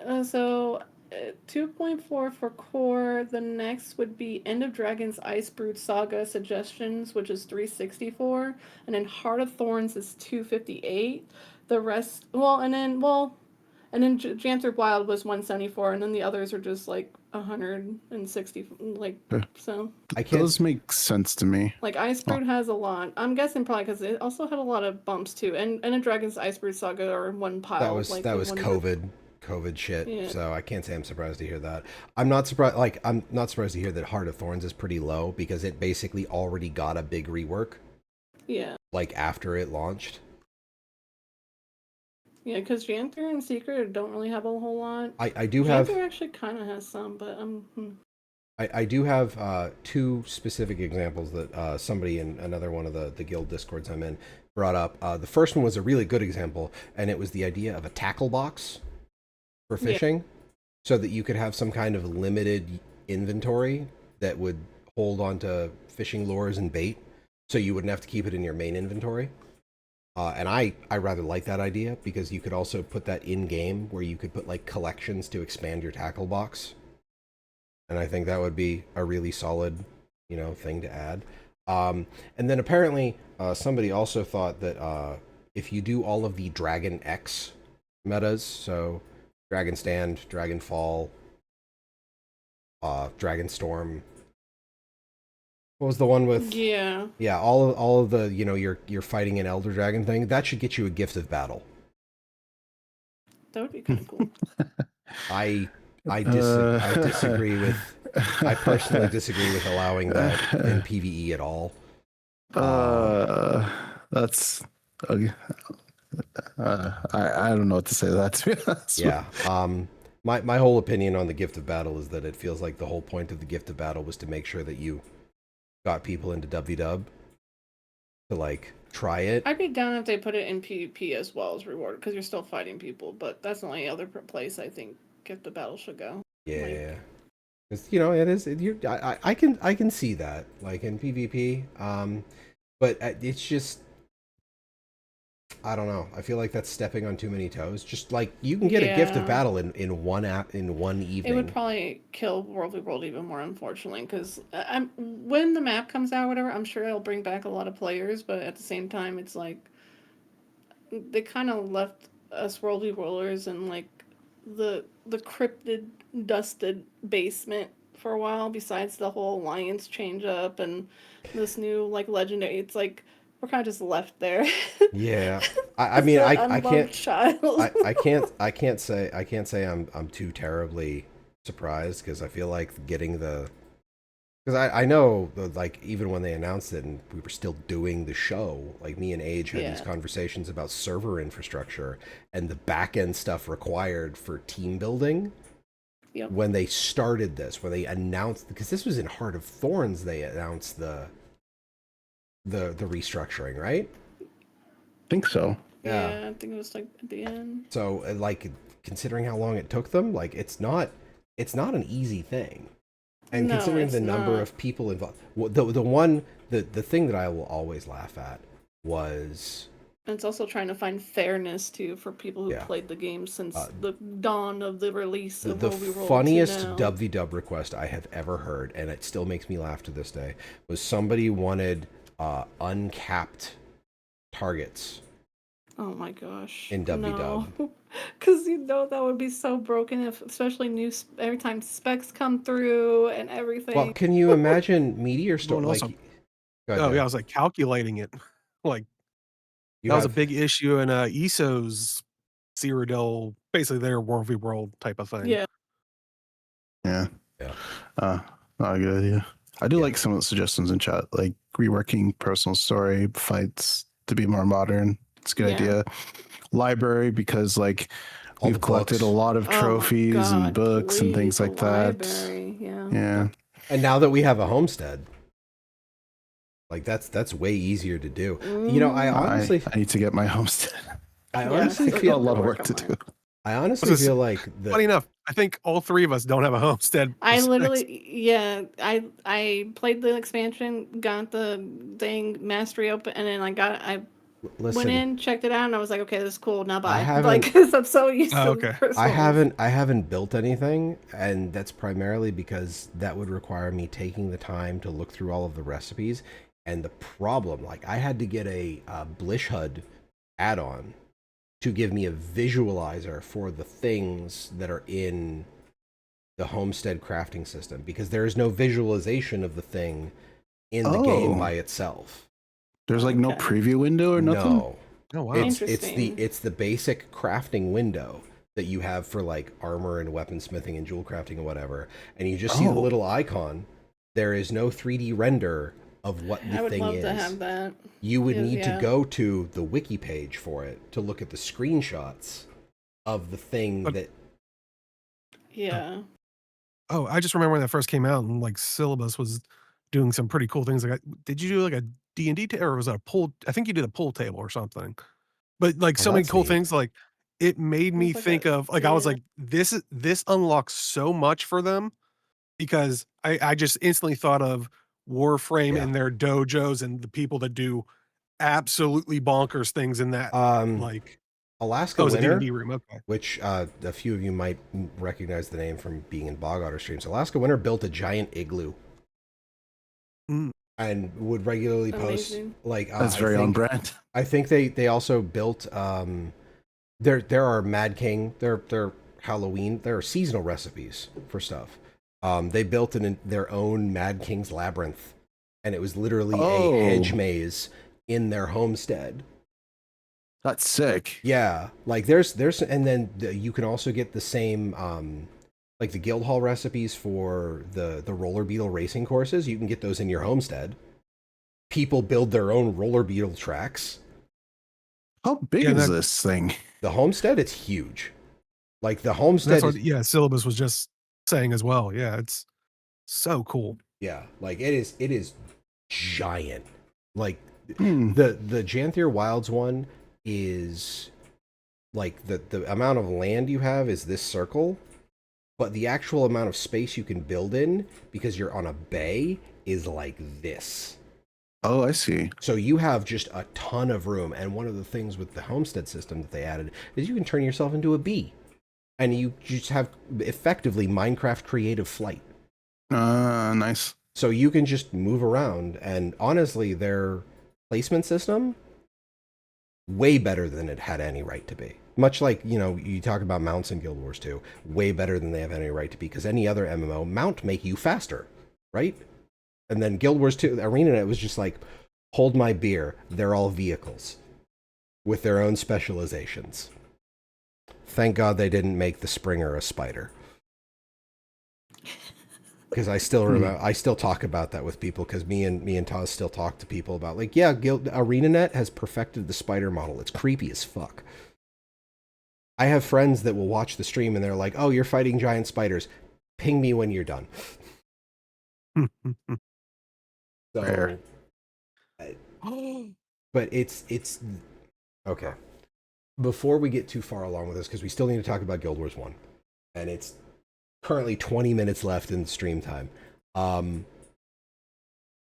2.4 for core. The next would be End of Dragons Icebrood Saga Suggestions, which is 364, and then Heart of Thorns is 258. The rest, and then Janther Wild was 174, and then the others are just like 160, like so. Those make sense to me. Like Icebrood has a lot. I'm guessing probably because it also had a lot of bumps too. And a Dragon's Icebrood Saga are in one pile. that was like COVID shit. Yeah. So I can't say I'm surprised to hear that. I'm not surprised to hear that Heart of Thorns is pretty low because it basically already got a big rework. Yeah. Like after it launched. Yeah, because Janther and Secret don't really have a whole lot. I do have. Janther actually kind of has some, but I do have two specific examples that somebody in another one of the guild discords I'm in brought up. The first one was a really good example, and it was the idea of a tackle box for fishing, so that you could have some kind of limited inventory that would hold onto fishing lures and bait, so you wouldn't have to keep it in your main inventory. And I rather like that idea because you could also put that in game where you could put like collections to expand your tackle box. And I think that would be a really solid, thing to add. And then apparently somebody also thought that if you do all of the Dragon X metas, so Dragon Stand, Dragon Fall, Dragon Storm. What was the one with? Yeah, all of the you're fighting an Elder Dragon thing. That should get you a Gift of Battle. that would be kind of cool. I disagree with. I personally disagree with allowing that in PvE at all. That's. I don't know what to say to that, to be honest. Yeah. My whole opinion on the Gift of Battle is that it feels like the whole point of the Gift of Battle was to make sure that you got people into WW to like try it. I'd be down if they put it in PvP as well as reward because you're still fighting people, but that's the only other place I think Gift of Battle should go. Yeah. It is. I can see that, like in PvP, but it's just, I don't know. I feel like that's stepping on too many toes. Just like you can get a Gift of Battle in one evening. It would probably kill World v. World even more, unfortunately, because when the map comes out, or whatever, I'm sure it'll bring back a lot of players. But at the same time, it's like they kind of left us World v. Worlders in like the cryptid, dusted basement for a while. Besides the whole alliance change up and this new like legendary, it's like we're kind of just left there. Yeah, I mean, I can't. Child. I can't say I'm too terribly surprised because I feel like getting because I know like even when they announced it and we were still doing the show, like me and Age had these conversations about server infrastructure and the back end stuff required for team building. Yep. When they started this, when they announced, because this was in Heart of Thorns, they announced the restructuring, right? I think so. Yeah, I think it was like at the end. So, like, considering how long it took them, like, it's not an easy thing. And considering the number of people involved, the thing that I will always laugh at was. And it's also trying to find fairness too for people who played the game since the dawn of the release of the World v. World funniest to now. WW request I have ever heard, and it still makes me laugh to this day, was somebody wanted uncapped targets. Oh my gosh! In WW, because that would be so broken if, especially every time specs come through and everything. Well, can you imagine Meteor Storm? Well, I was like calculating it, like. That was a big issue in ESO's Cyrodiil, basically their World v. World type of thing. Yeah. Not a good idea. I do like some of the suggestions in chat, like reworking personal story fights to be more modern. It's a good idea. Library, because like All We've the collected books. a lot of Oh my trophies and God, books and things please, the like that. library, yeah. Yeah. And now that we have a homestead, like that's way easier to do. You know, I Mhm. honestly, I need to get my homestead. I Yeah, honestly still I got a have feel, lot of work work on to mine. do. I honestly This is feel like funny enough. I think all three of us don't have a homestead. I besides- literally, yeah, I played the expansion, got the dang mastery open, and then I went listen, in, checked it out, and I was like, okay, this is cool. Now I bye. haven't, Like, 'cause I'm so used Oh, to okay. first I levels. haven't built anything, and that's primarily because that would require me taking the time to look through all of the recipes. And the problem, like, I had to get a Blish HUD add-on to give me a visualizer for the things that are in the homestead crafting system, because there is no visualization of the thing in the game by Oh, itself. there's like no Okay. preview window or nothing? No, Oh wow. Interesting. it's the basic crafting window that you have for like armor and weaponsmithing and jewel crafting and whatever, and you just see the Oh. little icon. There is no 3D render of what I the would thing love is. to have that. You would Yes, need yeah. to go to the wiki page for it to look at the screenshots of the thing But- that Yeah. Oh, I just remember when that first came out, and like Syllabus was doing some pretty cool things. Like, did you do like a D&D or was that a pool? I think you did a pool table or something. But like Oh, so many that's cool neat. things. Like it made me It's like think a of like I was yeah. like this unlocks so much for them because I just instantly thought of Warframe Yeah. and their dojos and the people that do absolutely bonkers things in that like Alaska oh, it's a Winter, D&D room. Okay. which a few of you might recognize the name from being in Bog Otter streams. Alaska Winter built a giant igloo Mm. and would regularly post Amazing. like That's very on brand. I think they also built there are Mad King, they're Halloween, there are seasonal recipes for stuff. They built their own Mad King's Labyrinth, and it was literally Oh. a hedge maze in their homestead. That's sick. Yeah, like there's and then you can also get the same like the guild hall recipes for the roller beetle racing courses. You can get those in your homestead. People build their own roller beetle tracks. How big Yeah, is that- this thing? The homestead, it's huge. Like the That's homestead what is, Syllabus was just saying as well. Yeah, it's so cool. yeah, like it is giant. Like Hmm. the Janthier Wilds one is like the amount of land you have is this circle, but the actual amount of space you can build in because you're on a bay is like this. Oh, I see. So you have just a ton of room, and one of the things with the homestead system that they added is you can turn yourself into a bee, and you just have effectively Minecraft creative flight. Nice. So you can just move around, and honestly, their placement system way better than it had any right to be. Much like, you know, you talk about mounts in Guild Wars 2, way better than they have any right to be, because any other MMO, mount make you faster, right? And then Guild Wars 2, ArenaNet was just like, hold my beer, they're all vehicles with their own specializations. Thank God they didn't make the Springer a spider. Because I still remember, I still talk about that with people, because me and Taz still talk to people about, like, yeah, ArenaNet has perfected the spider model. It's creepy as fuck. I have friends that will watch the stream and they're like, oh, you're fighting giant spiders. Ping me when you're done. So, Fair. but it's okay. Before we get too far along with this, because we still need to talk about Guild Wars 1, and it's currently 20 minutes left in stream time.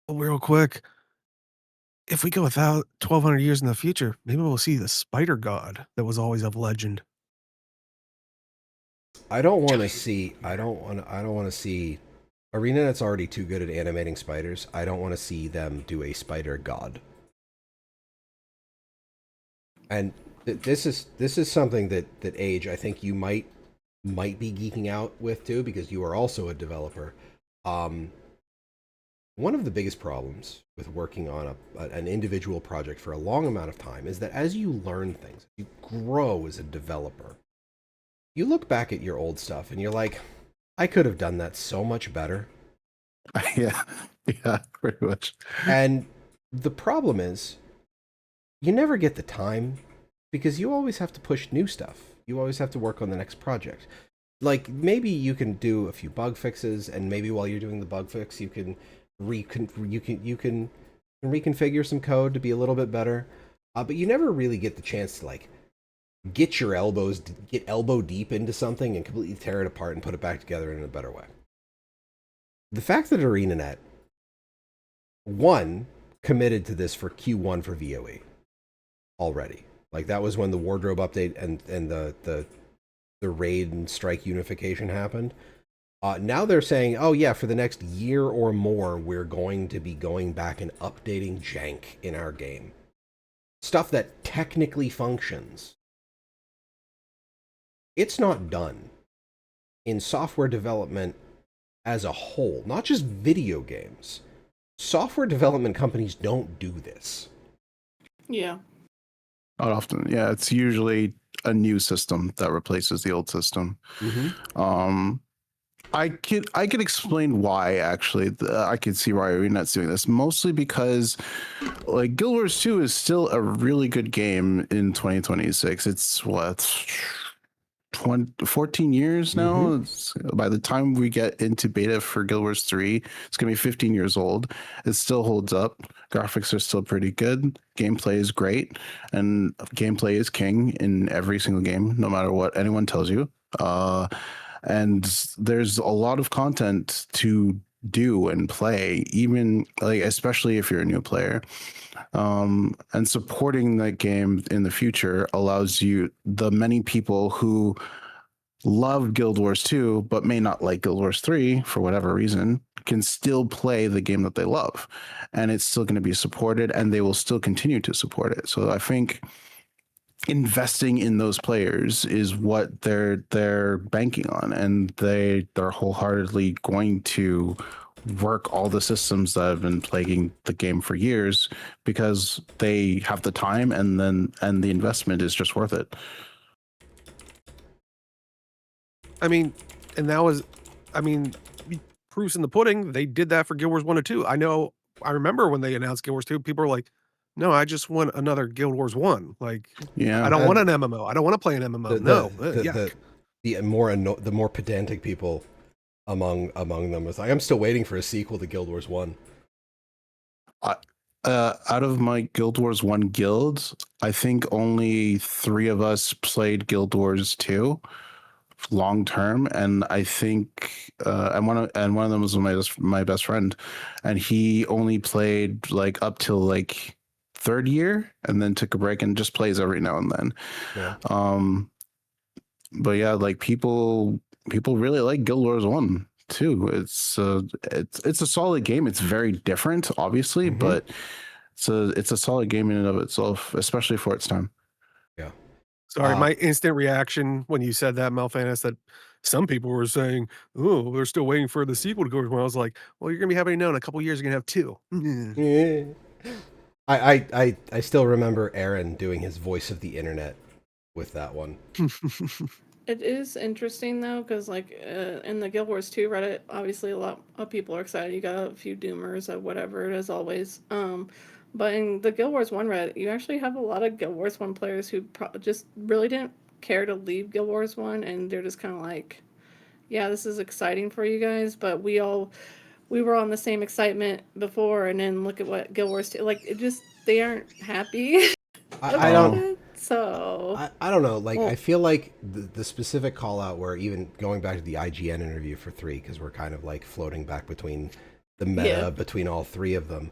Real quick, if we go without 1,200 years in the future, maybe we'll see the spider god that was always of legend. I don't want to see. I don't want to see. ArenaNet's already too good at animating spiders. I don't want to see them do a spider god. And this is something that Age, I think you might be geeking out with too, because you are also a developer. One of the biggest problems with working on an individual project for a long amount of time is that as you learn things, you grow as a developer. You look back at your old stuff and you're like, I could have done that so much better. Yeah, pretty much. And the problem is, you never get the time, because you always have to push new stuff. You always have to work on the next project. Like, maybe you can do a few bug fixes, and maybe while you're doing the bug fix, you can reconfigure some code to be a little bit better. But you never really get the chance to like get elbow deep into something and completely tear it apart and put it back together in a better way. The fact that ArenaNet committed to this for Q1 for VOE already. Like, that was when the wardrobe update and the raid and strike unification happened. Now they're saying, oh yeah, for the next year or more, we're going to be going back and updating jank in our game. Stuff that technically functions. It's not done. In software development as a whole, not just video games, software development companies don't do this. Yeah. Not often. Yeah, it's usually a new system that replaces the old system. Mm-hmm. I could explain why, actually. I could see why ArenaNet's doing this, mostly because like Guild Wars 2 is still a really good game in 2026. It's what, 14 years now. Mm-hmm. By the time we get into beta for Guild Wars 3, it's gonna be 15 years old. It still holds up. Graphics are still pretty good. Gameplay is great, and gameplay is king in every single game, no matter what anyone tells you. And there's a lot of content to do and play, even like especially if you're a new player. And supporting that game in the future allows you, the many people who love Guild Wars 2 but may not like Guild Wars 3 for whatever reason, can still play the game that they love, and it's still going to be supported, and they will still continue to support it. So I think investing in those players is what they're banking on, and they're wholeheartedly going to work all the systems that have been plaguing the game for years because they have the time, and the investment is just worth it. I mean, and that was, proofs in the pudding. They did that for Guild Wars 1 and 2. I remember when they announced Guild Wars 2, people were like, no, I just want another Guild Wars 1. Like, Yeah, I don't want an MMO. I don't want to play an MMO. The more pedantic people among them was like, I'm still waiting for a sequel to Guild Wars 1. Out of my Guild Wars 1 guilds, I think only 3 of us played Guild Wars 2 long term, and I think and one of them was my best friend, and he only played like up till like 3rd year and then took a break and just plays every now and then. Yeah. But yeah, like people really like Guild Wars 1 too. It's a solid game. It's very different, obviously, Mm-hmm. but it's a solid game in and of itself, especially for its time. Yeah. Sorry, my instant reaction when you said that, Malfanis, that some people were saying, oh, they're still waiting for the sequel to go. I was like, well, you're going to be having to know in a couple years, you're going to have 2. Yeah. I still remember Aaron doing his voice of the internet with that one. It is interesting though, because like in the Guild Wars 2 Reddit, obviously a lot of people are excited. You got a few doomers or whatever, as always. But in the Guild Wars 1 Reddit, you actually have a lot of Guild Wars 1 players who just really didn't care to leave Guild Wars 1, and they're just kind of like, yeah, this is exciting for you guys, but we were on the same excitement before, and then look at what Guild Wars 2, like, they aren't happy. I don't. So I don't know. Like, I feel like the specific call out where, even going back to the IGN interview for 3, because we're kind of like floating back between the meta between all 3 of them.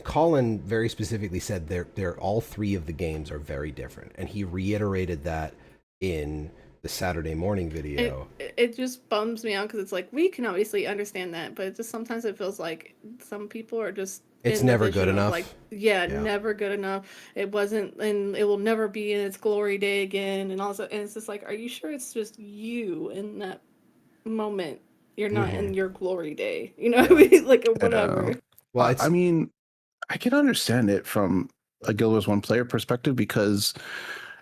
Colin very specifically said they're all 3 of the games are very different, and he reiterated that in the Saturday morning video. It just bums me out because it's like, we can obviously understand that, but sometimes it feels like some people are just, it's never good enough. Like, never good enough. It wasn't, and it will never be in its glory day again. And also, and it's just like, are you sure it's just you in that moment? You're not in your glory day, you know what I mean? Like, or whatever. Well, I mean, I can understand it from a Guild Wars 1 player perspective, because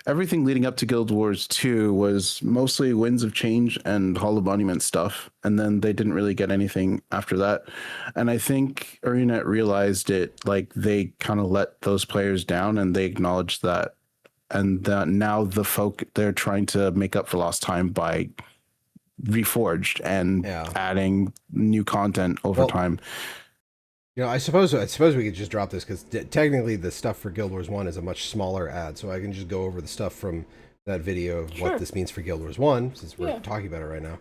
everything leading up to Guild Wars 2 was mostly Winds of Change and Hall of Monument stuff, and then they didn't really get anything after that. And I think ArenaNet realized it, like, they kind of let those players down, and they acknowledged that. and now the folk they're trying to make up for lost time by Reforged and adding new content over time. I suppose we could just drop this because technically the stuff for Guild Wars 1 is a much smaller ad, so I can just go over the stuff from that video of what this means for Guild Wars 1, since we're talking about it right now.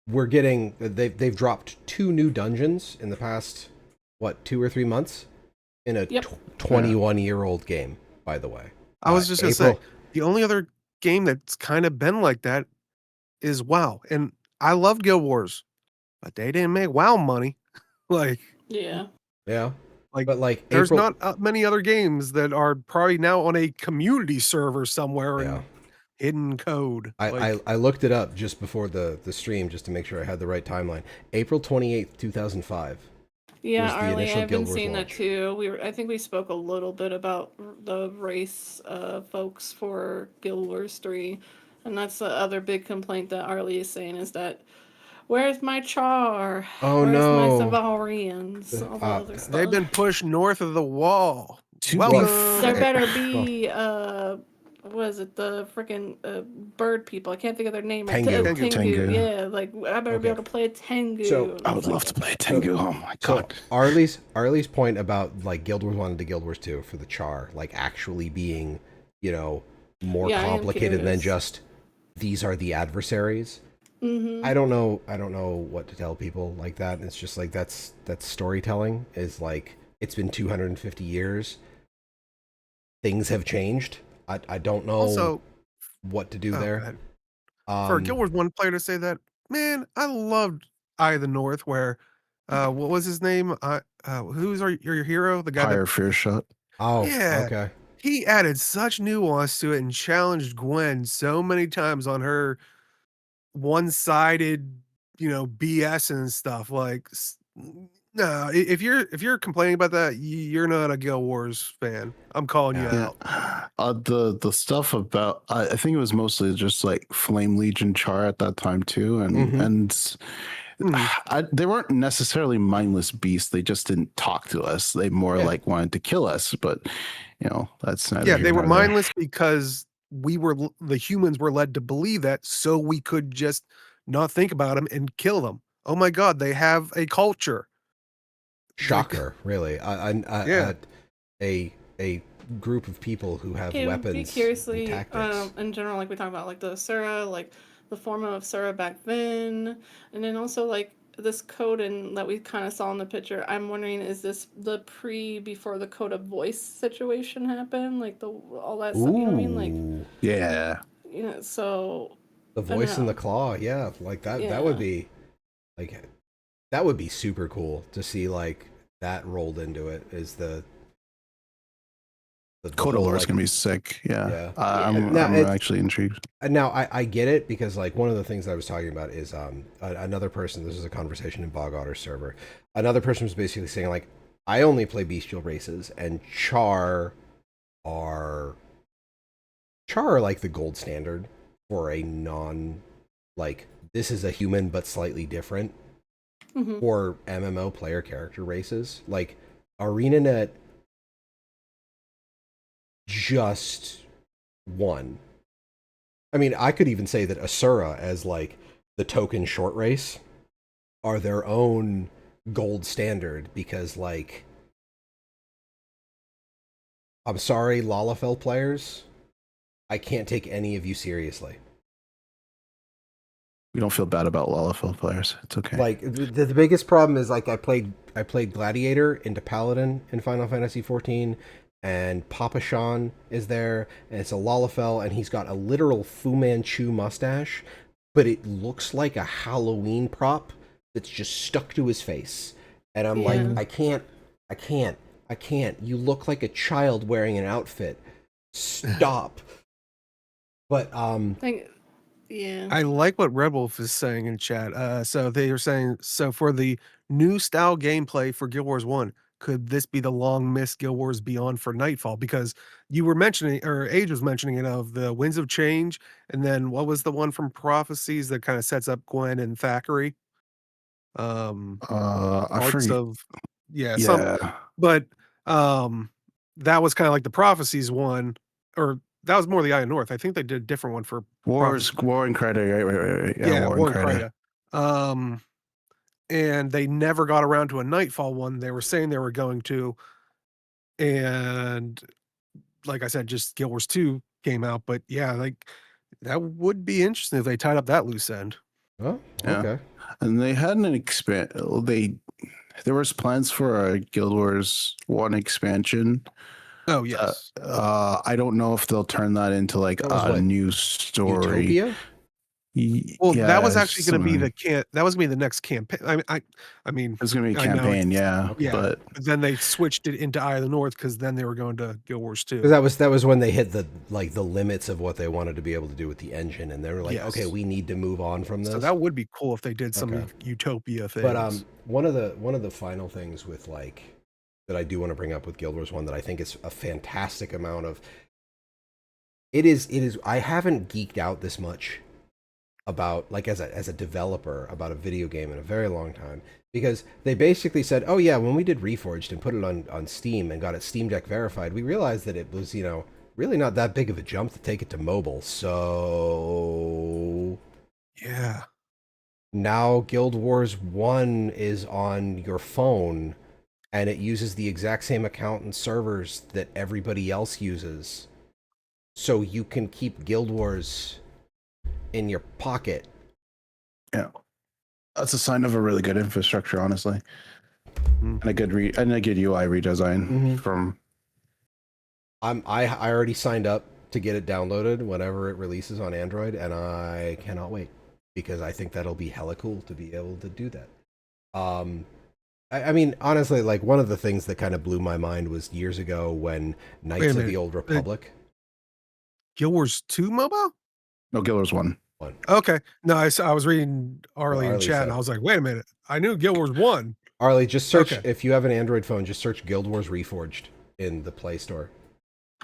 We're getting they've dropped 2 new dungeons in the past 2 or 3 months in a 21-year-old game, by the way. I was just gonna say the only other game that's kind of been like that is WoW, and I love Guild Wars, but they didn't make WoW money. Like but there's not many other games that are probably now on a community server somewhere in hidden code. I looked it up just before the stream just to make sure I had the right timeline. April 28th, 2005. Yeah, Arlie, I've been seeing that too. I think we spoke a little bit about the race folks for Guild Wars 3, and that's the other big complaint that Arlie is saying is that where's my Char? Oh, where's no. my Savarians? All the other stuff. They've been pushed north of the wall. There better be what is it, the freaking bird people? I can't think of their name. Tengu. Yeah, like I better be able to play a Tengu. So I would love to play a Tengu. Oh my god. Arlie's point about like Guild Wars 1 to Guild Wars 2 for the Char, like actually being, more complicated than just these are the adversaries. Mm-hmm. I don't know what to tell people like that. It's just like that's storytelling is like it's been 250 years. Things have changed. I don't know what to do there. For a Guild Wars 1 player to say that, man, I loved Eye of the North, where what was his name? Who's your hero? The guy Higher Fear Shot. Oh, yeah. Okay. He added such nuance to it and challenged Gwen so many times on her one-sided, BS and stuff. Like, no, if you're complaining about that, you're not a Guild Wars fan. I'm calling you out. The stuff about I think it was mostly just like Flame Legion Char at that time too, and they weren't necessarily mindless beasts. They just didn't talk to us. They more like wanted to kill us. But that's not. They were mindless because the humans were led to believe that, so we could just not think about them and kill them. Oh my God, they have a culture. Shocker, really. A group of people who have weapons. Curiously, and tactics. In general, like we talk about, like the Asura, like the form of Asura back then, and then also like this code that we kind of saw in the picture. I'm wondering, is this the before the code of voice situation happened, like all that stuff? You know what I mean? Like so the voice and the claw, like that. That would be like that would be super cool to see like that rolled into it. Is the code of lore is gonna be sick. I'm actually intrigued. Now I get it because like one of the things I was talking about is another person. This is a conversation in Bog Otter's server. Another person was basically saying like, I only play bestial races, and Char are like the gold standard for a non like this is a human but slightly different for MMO player character races. Like ArenaNet just won. I mean, I could even say that Asura, as like the token short race, are their own gold standard because, like, I'm sorry, Lalafell players, I can't take any of you seriously. We don't feel bad about Lalafell players. It's okay. Like the biggest problem is like I played Gladiator into Paladin in Final Fantasy XIV. And Papa Shan is there, and it's a Lalafell, and he's got a literal Fu Manchu mustache, but it looks like a Halloween prop that's just stuck to his face. And I'm like, I can't. You look like a child wearing an outfit. Stop. But I like what Red Wolf is saying in chat. So they are saying, so for the new style gameplay for Guild Wars 1, could this be the long missed Guild Wars Beyond for Nightfall? Because you were mentioning, or Age was mentioning it, of the Winds of Change, and then what was the one from Prophecies that kind of sets up Gwen and Thackeray? I forget. But that was kind of like the Prophecies one, or that was more the Eye of North. I think they did a different one for War and Creta, right. Yeah, War and Creta. And they never got around to a Nightfall one. They were saying they were going to, and like I said, just Guild Wars 2 came out. But yeah, like that would be interesting if they tied up that loose end. Oh, okay. Yeah. And they had an there was plans for a Guild Wars 1 expansion. Oh yes. I don't know if they'll turn that into like a new story. Utopia? Well, that was actually going to be that was going to be the next campaign. I mean, it's going to be a campaign, yeah. But then they switched it into Eye of the North because then they were going to Guild Wars 2. Because that was when they hit the limits of what they wanted to be able to do with the engine, and they were like, okay, we need to move on from this. So that would be cool if they did some Utopia things. But one of the final things with that I do want to bring up with Guild Wars 1 that I think is a fantastic amount of it is I haven't geeked out this much about as a developer about a video game in a very long time, because they basically said, oh yeah, when we did Reforged and put it on Steam and got it Steam Deck verified, we realized that it was really not that big of a jump to take it to mobile. So yeah, now Guild Wars 1 is on your phone and it uses the exact same account and servers that everybody else uses, so you can keep Guild Wars in your pocket. Yeah, that's a sign of a really good infrastructure, honestly, and a good UI redesign from. I already signed up to get it downloaded whenever it releases on Android, and I cannot wait because I think that'll be hella cool to be able to do that. I mean, honestly, like one of the things that kind of blew my mind was years ago when Knights of the Old Republic. Guild Wars 2 mobile? No, Guild Wars 1. Okay. No, I was reading Arlie in chat, and I was like, wait a minute. I knew Guild Wars 1. Arlie, just search, if you have an Android phone, just search Guild Wars Reforged in the Play Store.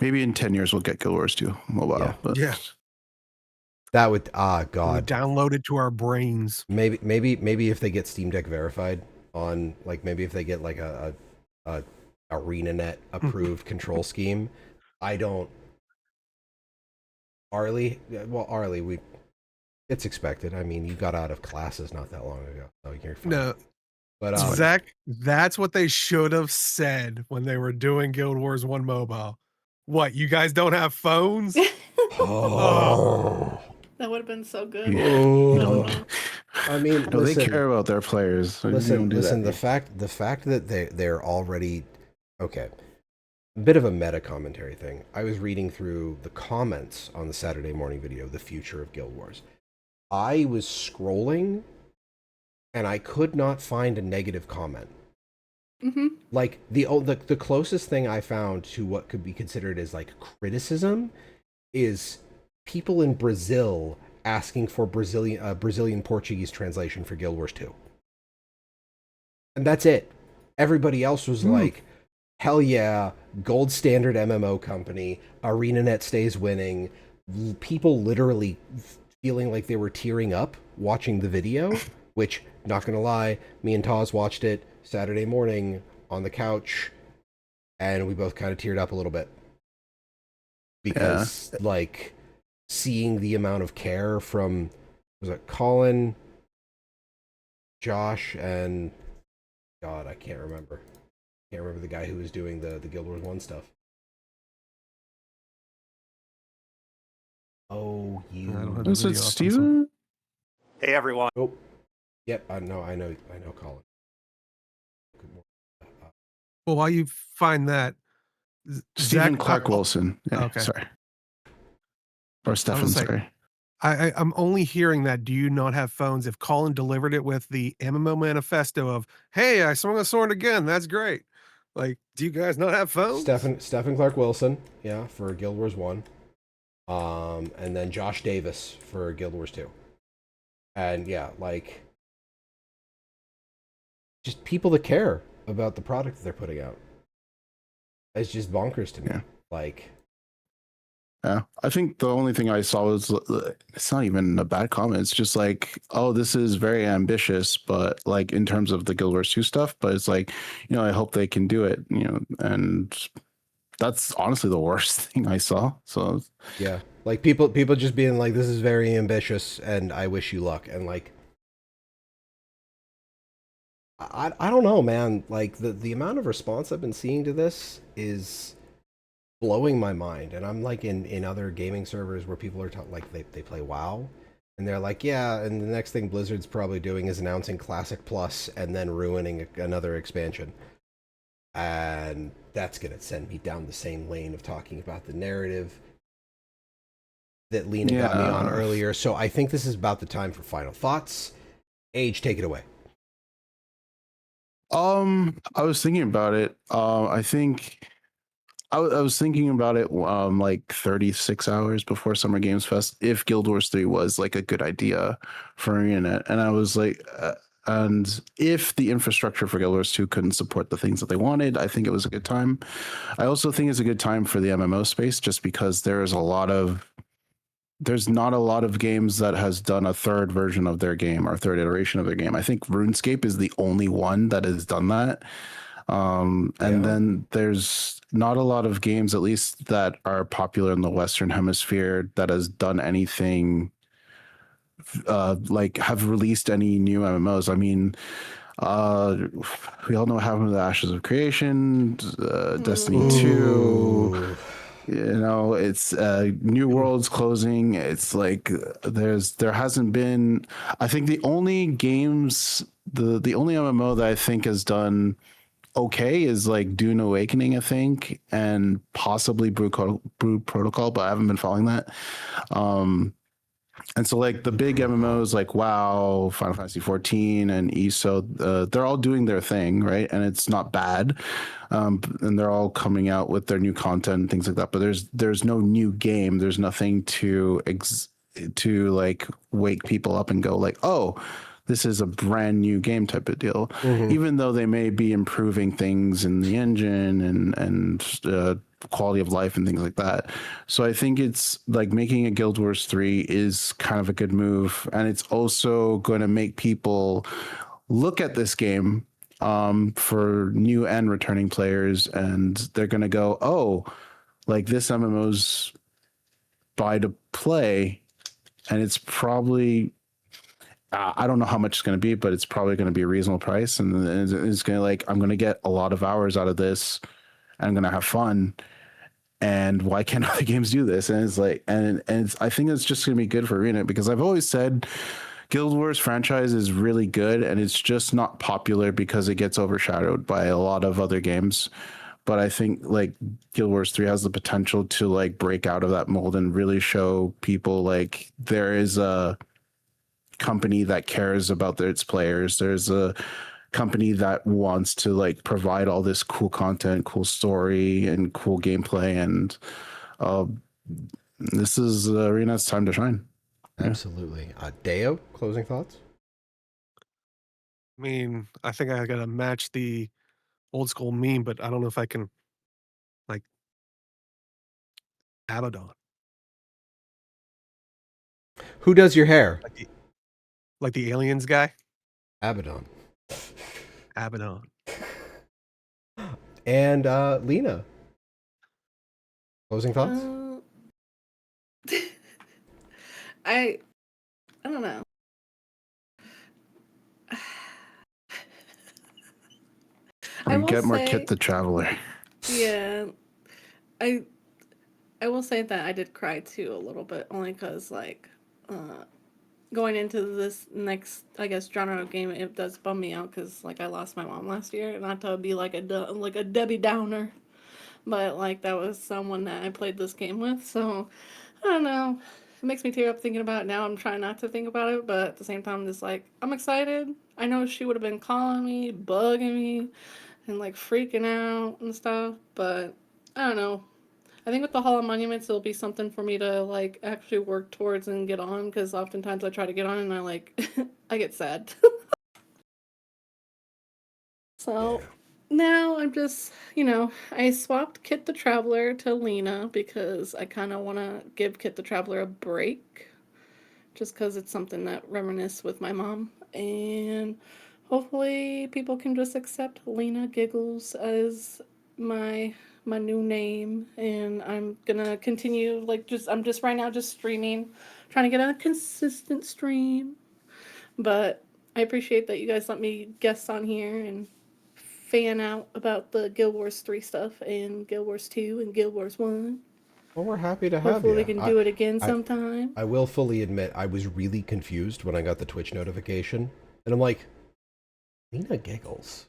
Maybe in 10 years we'll get Guild Wars 2 mobile. Yeah. That would, God. Download it to our brains. Maybe if they get Steam Deck verified on, maybe if they get a ArenaNet approved control scheme. Arlie, it's expected. I mean, you got out of classes not that long ago, so you're fine. No, but Zach, that's what they should have said when they were doing Guild Wars 1 mobile. What, you guys don't have phones? Oh. That would have been so good. I mean, they care about their players. Listen. The fact that they're already okay. A bit of a meta commentary thing. I was reading through the comments on the Saturday morning video, The Future of Guild Wars. I was scrolling and I could not find a negative comment. Like the closest thing I found to what could be considered as criticism is people in Brazil asking for Brazilian Portuguese translation for Guild Wars 2. And that's it. Everybody else was like, hell yeah, gold standard MMO company, ArenaNet stays winning. People literally feeling like they were tearing up watching the video, which, not gonna lie, me and Taz watched it Saturday morning on the couch, and we both kind of teared up a little bit. Because, seeing the amount of care from, was it Colin, Josh, and, God, I can't remember. Can't remember the guy who was doing the Guild Wars 1 stuff. Oh, you. Was it Steven? Hey, everyone. Oh, yep. I know, Colin. Well, while you find that, Stephen Clark Wilson. Yeah, okay. Sorry. Or Stefan, sorry. I'm only hearing that. Do you not have phones? If Colin delivered it with the MMO manifesto of, hey, I swung a sword again, that's great. Do you guys not have phones? Stephen Clark Wilson, yeah, for Guild Wars 1. And then Josh Davis for Guild Wars 2. And yeah, just people that care about the product that they're putting out. It's just bonkers to me. Yeah. Yeah, I think the only thing I saw was, it's not even a bad comment. It's just oh, this is very ambitious, but in terms of the Guild Wars 2 stuff, but it's I hope they can do it, and that's honestly the worst thing I saw. So Yeah, like people just being like, "This is very ambitious, and I wish you luck." And like, I don't know, man. Like the amount of response I've been seeing to this is blowing my mind. And I'm like in other gaming servers where people are like they play WoW, and they're like, yeah. And the next thing Blizzard's probably doing is announcing Classic Plus and then ruining another expansion. And that's gonna send me down the same lane of talking about the narrative that Lena got me on yeah. earlier. So I think this is about the time for final thoughts. Age, take it away. I was thinking about it. I think I was thinking about it like 36 hours before Summer Games Fest if Guild Wars 3 was like a good idea for internet, and I was like and if the infrastructure for Guild Wars 2 couldn't support the things that they wanted, I think it was a good time. I also think it's a good time for the MMO space just because there's not a lot of games that has done a third version of their game or third iteration of their game. I think RuneScape is the only one that has done that. And then there's not a lot of games, at least that are popular in the Western Hemisphere, that has done anything like have released any new MMOs. I mean, we all know what happened to the Ashes of Creation, Destiny 2. You know, it's New World's closing. It's like there hasn't been. I think the only games, the only MMO that I think has done okay is like Dune Awakening, I think, and possibly Brew Protocol, but I haven't been following that. And so like the big MMOs like WoW, Final Fantasy 14, and ESO, they're all doing their thing, right? And it's not bad. And they're all coming out with their new content and things like that. But there's no new game. There's nothing to like wake people up and go like, oh, this is a brand new game type of deal. Even though they may be improving things in the engine and quality of life and things like that. So I think it's like making a Guild Wars 3 is kind of a good move. And it's also going to make people look at this game for new and returning players. And they're going to go, oh, like this MMO's buy to play. And it's probably, I don't know how much it's going to be, but it's probably going to be a reasonable price. And it's going to like, I'm going to get a lot of hours out of this and I'm going to have fun. And why can't other games do this? And it's like, and I think it's just going to be good for Arena because I've always said Guild Wars franchise is really good and it's just not popular because it gets overshadowed by a lot of other games. But I think like Guild Wars 3 has the potential to like break out of that mold and really show people like there is a company that cares about its players. There's a company that wants to like provide all this cool content, cool story, and cool gameplay, and this is Arena's time to shine. Yeah. Absolutely. Deo, closing thoughts? I mean, I think I gotta match the old school meme, but I don't know if I can, like, Abaddon. Who does your hair? Like the aliens guy? Abaddon. Abaddon. And Lena, closing thoughts? I don't know. I will get more Kit the Traveler. Yeah, I will say that I did cry too a little bit, only because like going into this next, I guess, genre of game, it does bum me out because like I lost my mom last year. Not to be like a Debbie Downer, but like that was someone that I played this game with. So I don't know. It makes me tear up thinking about it now. I'm trying not to think about it, but at the same time, I'm just like I'm excited. I know she would have been calling me, bugging me, and like freaking out and stuff, but I don't know. I think with the Hall of Monuments, it'll be something for me to like actually work towards and get on because oftentimes I try to get on and I like I get sad. So now I'm just, I swapped Kit the Traveler to Lena because I kind of want to give Kit the Traveler a break just because it's something that reminisces with my mom. And hopefully people can just accept Lena Giggles as my my new name, and I'm gonna continue I'm just right now just streaming, trying to get a consistent stream. But I appreciate that you guys let me guest on here and fan out about the Guild Wars 3 stuff and Guild Wars 2 and Guild Wars 1. Well, we're happy to have Hopefully you. we can do it again I, sometime. I will fully admit I was really confused when I got the Twitch notification, and I'm like, Lena Giggles.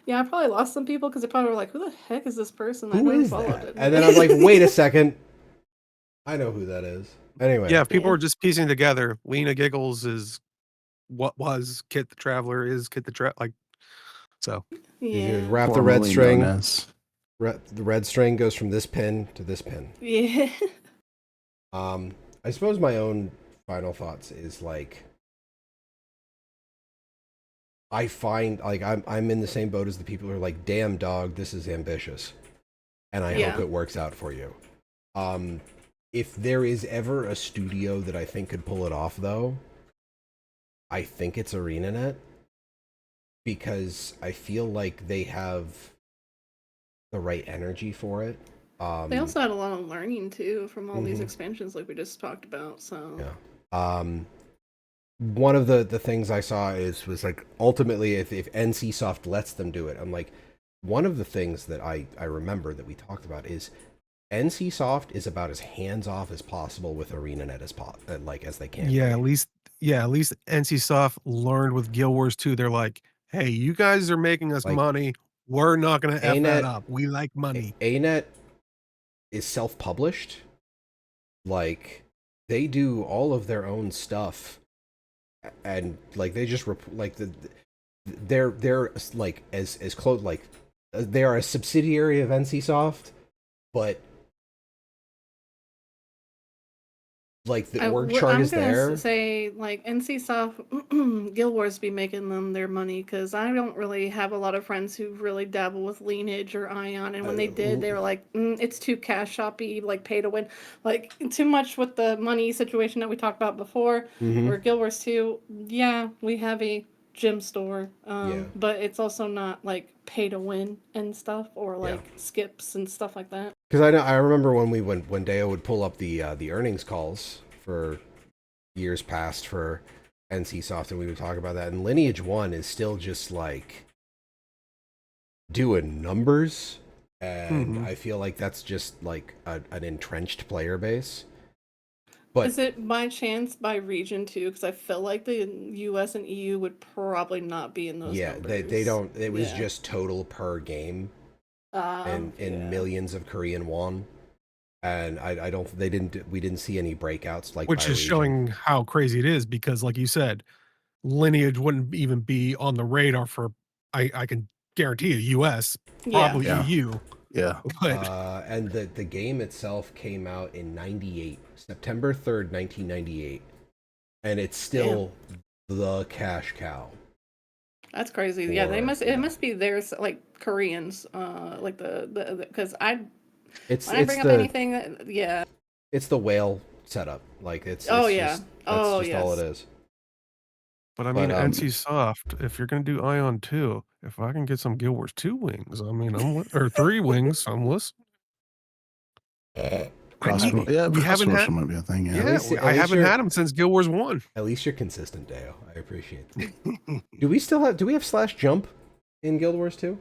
Yeah, I probably lost some people because they probably were like, "Who the heck is this person?" Who I never is followed that? it. And then I'm like, wait a second. I know who that is. Anyway. Yeah, if people were just piecing together, Lena Giggles is what was Kit the Traveler is Kit the so. You Yeah. wrap the red Formerly string. known as. The red string goes from this pin to this pin. Yeah. I suppose my own final thoughts is like, I find like I'm in the same boat as the people who are like, damn dog, this is ambitious, and I hope it works out for you. If there is ever a studio that I think could pull it off, though, I think it's ArenaNet, because I feel like they have the right energy for it. They also had a lot of learning too from all these Mhm. expansions, like we just talked about. So Yeah. One of the things I saw was like, ultimately, if NCSoft lets them do it, I'm like, one of the things that I remember that we talked about is NCSoft is about as hands off as possible with ArenaNet as they can. Yeah, at least NCSoft learned with Guild Wars 2. They're like, hey, you guys are making us Like, money. We're not gonna F that ANET up. We like money. ANET is self-published. Like, they do all of their own stuff, and like they just they're like as close, like they are a subsidiary of NCSoft, but like the org chart is there. I'm gonna say like NCSoft, Guild Wars be making them their money because I don't really have a lot of friends who really dabble with Lineage or Ion, and when they did, they were like, it's too cash shoppy, like pay to win, like too much with the money situation that we talked about before. Or Guild Wars 2, yeah, we have a gym store, but it's also not like pay to win and stuff, or like skips and stuff like that. Because I remember when Deo would pull up the earnings calls for years past for NCSoft, and we would talk about that. And Lineage 1 is still just like doing numbers, and I feel like that's just like an entrenched player base. But is it by chance by region too? Because I feel like the US and EU would probably not be in those numbers. they don't. It was just total per game. In millions of Korean won, and I don't. We didn't see any breakouts like, which is showing how crazy it is, because like you said, Lineage wouldn't even be on the radar for, I can guarantee you, US, probably EU. Yeah. But and the game itself came out in 98, September 3rd, 1998, and it's still the cash cow. That's crazy. Yeah, they must. It must be theirs, like Koreans, like the because I bring up anything that, it's the whale setup. Like that's all it is. But I mean, NCSoft, if you're gonna do Ion 2, if I can get some Guild Wars 2 wings, I mean, or 3 wings, I'm listening. Cross promotion might be a thing. Yeah, I haven't had them since Guild Wars 1. At least you're consistent, Deo. I appreciate that. Do we have slash jump in Guild Wars 2?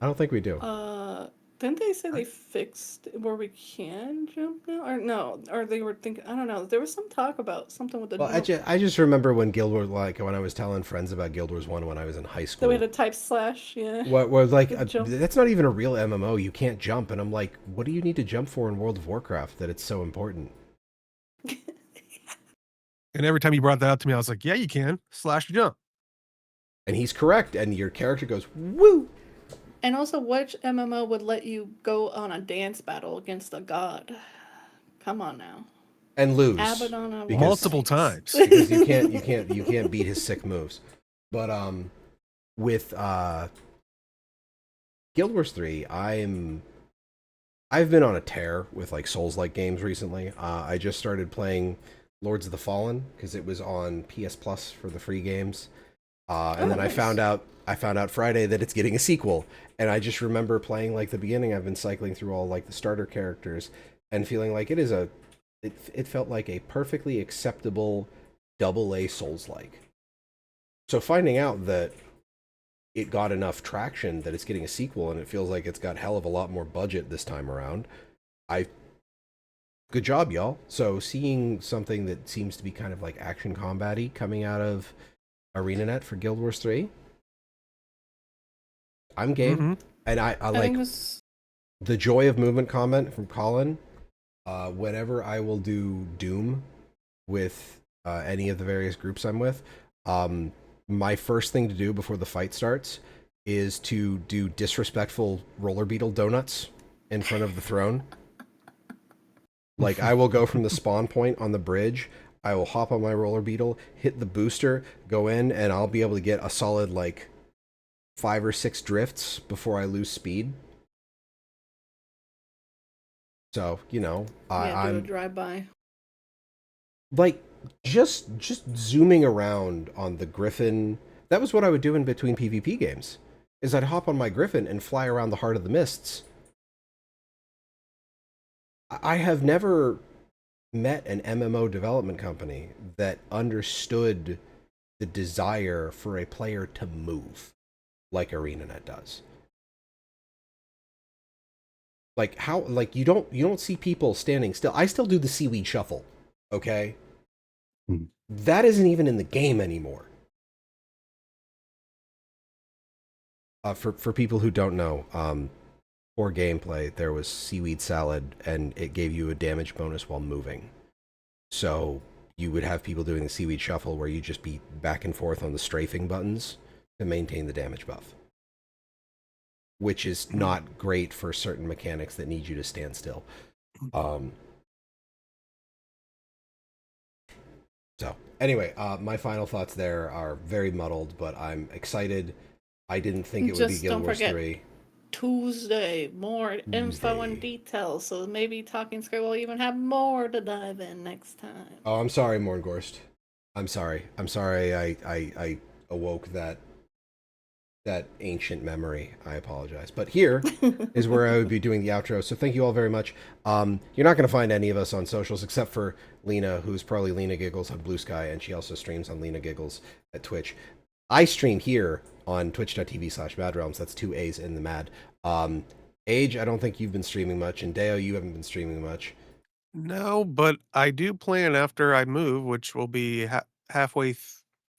I don't think we do. Didn't they say they fixed where we can jump now? Or no? Or they were thinking, I don't know. There was some talk about something with the jump. I just remember when Guild Wars, like when I was telling friends about Guild Wars 1 when I was in high school. So we had to type slash, What like that's not even a real MMO. You can't jump, and I'm like, what do you need to jump for in World of Warcraft that it's so important? And every time you brought that up to me, I was like, yeah, you can slash jump. And he's correct, and your character goes woo. And also, which MMO would let you go on a dance battle against a god? Come on now. And lose multiple times because you can't beat his sick moves. But with Guild Wars 3, I've been on a tear with like Souls-like games recently. I just started playing Lords of the Fallen because it was on PS Plus for the free games, And then nice. I found out Friday that it's getting a sequel. And I just remember playing like the beginning. I've been cycling through all like the starter characters and feeling like it felt like a perfectly acceptable AA Souls-like. So finding out that it got enough traction that it's getting a sequel and it feels like it's got hell of a lot more budget this time around, good job, y'all. So seeing something that seems to be kind of like action combat-y coming out of ArenaNet for Guild Wars 3, I'm game. Mm-hmm. And I like the joy of movement comment from Colin. Whenever I will do Doom with any of the various groups I'm with, my first thing to do before the fight starts is to do disrespectful roller beetle donuts in front of the throne. Like, I will go from the spawn point on the bridge, I will hop on my roller beetle, hit the booster, go in, and I'll be able to get a solid, like, 5 or 6 drifts before I lose speed. So, you know, I'm... do a drive-by. Like, just zooming around on the Griffin, that was what I would do in between PvP games, is I'd hop on my Griffin and fly around the Heart of the Mists. I have never met an MMO development company that understood the desire for a player to move like ArenaNet does. Like how, like you don't see people standing still. I still do the seaweed shuffle, okay? That isn't even in the game anymore. For people who don't know, for gameplay, there was seaweed salad, and it gave you a damage bonus while moving. So you would have people doing the seaweed shuffle where you just be back and forth on the strafing buttons to maintain the damage buff, which is not great for certain mechanics that need you to stand still. So anyway, my final thoughts there are very muddled, but I'm excited. I didn't think it would be Guild Wars 3. Tuesday, more info and details, so maybe Talking Skritt will even have more to dive in next time. Oh, I'm sorry, Morngorst. I'm sorry. I awoke that ancient memory. I apologize. But here is where I would be doing the outro. So thank you all very much. You're not going to find any of us on socials except for Lena, who's probably Lena Giggles on Blue Sky, and she also streams on Lena Giggles at Twitch. I stream here on twitch.tv/madrealms. That's 2 A's in the mad. Age, I don't think you've been streaming much, and Deo, you haven't been streaming much. No, but I do plan after I move, which will be halfway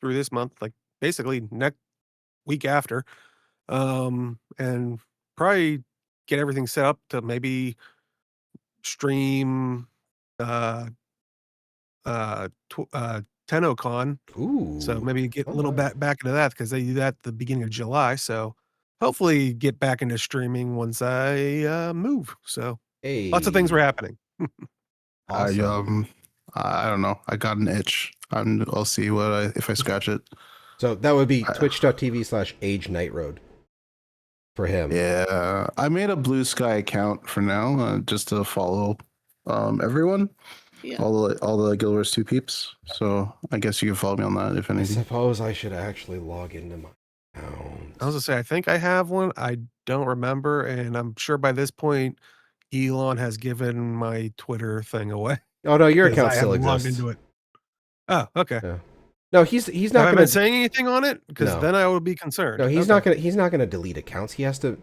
through this month, like basically next week after, and probably get everything set up to maybe stream TennoCon. Ooh. So maybe get a little back into that because they do that at the beginning of July. So hopefully get back into streaming once I move. So lots of things were happening. Awesome. I don't know. I got an itch. I'll see if I scratch it. So that would be twitch.tv/Age Night Road for him. Yeah, I made a Blue Sky account for now, just to follow everyone. Yeah. All the Guild Wars 2 peeps. So I guess you can follow me on that if anything. I suppose I should actually log into my account. I was gonna say, I think I have one. I don't remember, and I'm sure by this point, Elon has given my Twitter thing away. Oh no, your account still exists. Logged into it. Oh, okay. Yeah. No, he's not going to been saying anything on it because then I would be concerned. No, he's not going to delete accounts. He has to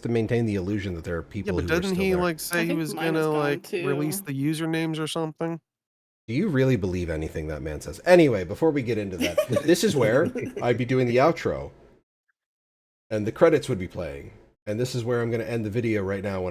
maintain the illusion that there are people. Yeah, but who doesn't he like say he was going to like release the usernames or something? Do you really believe anything that man says? Anyway, before we get into that, this is where I'd be doing the outro, and the credits would be playing, and this is where I'm going to end the video right now when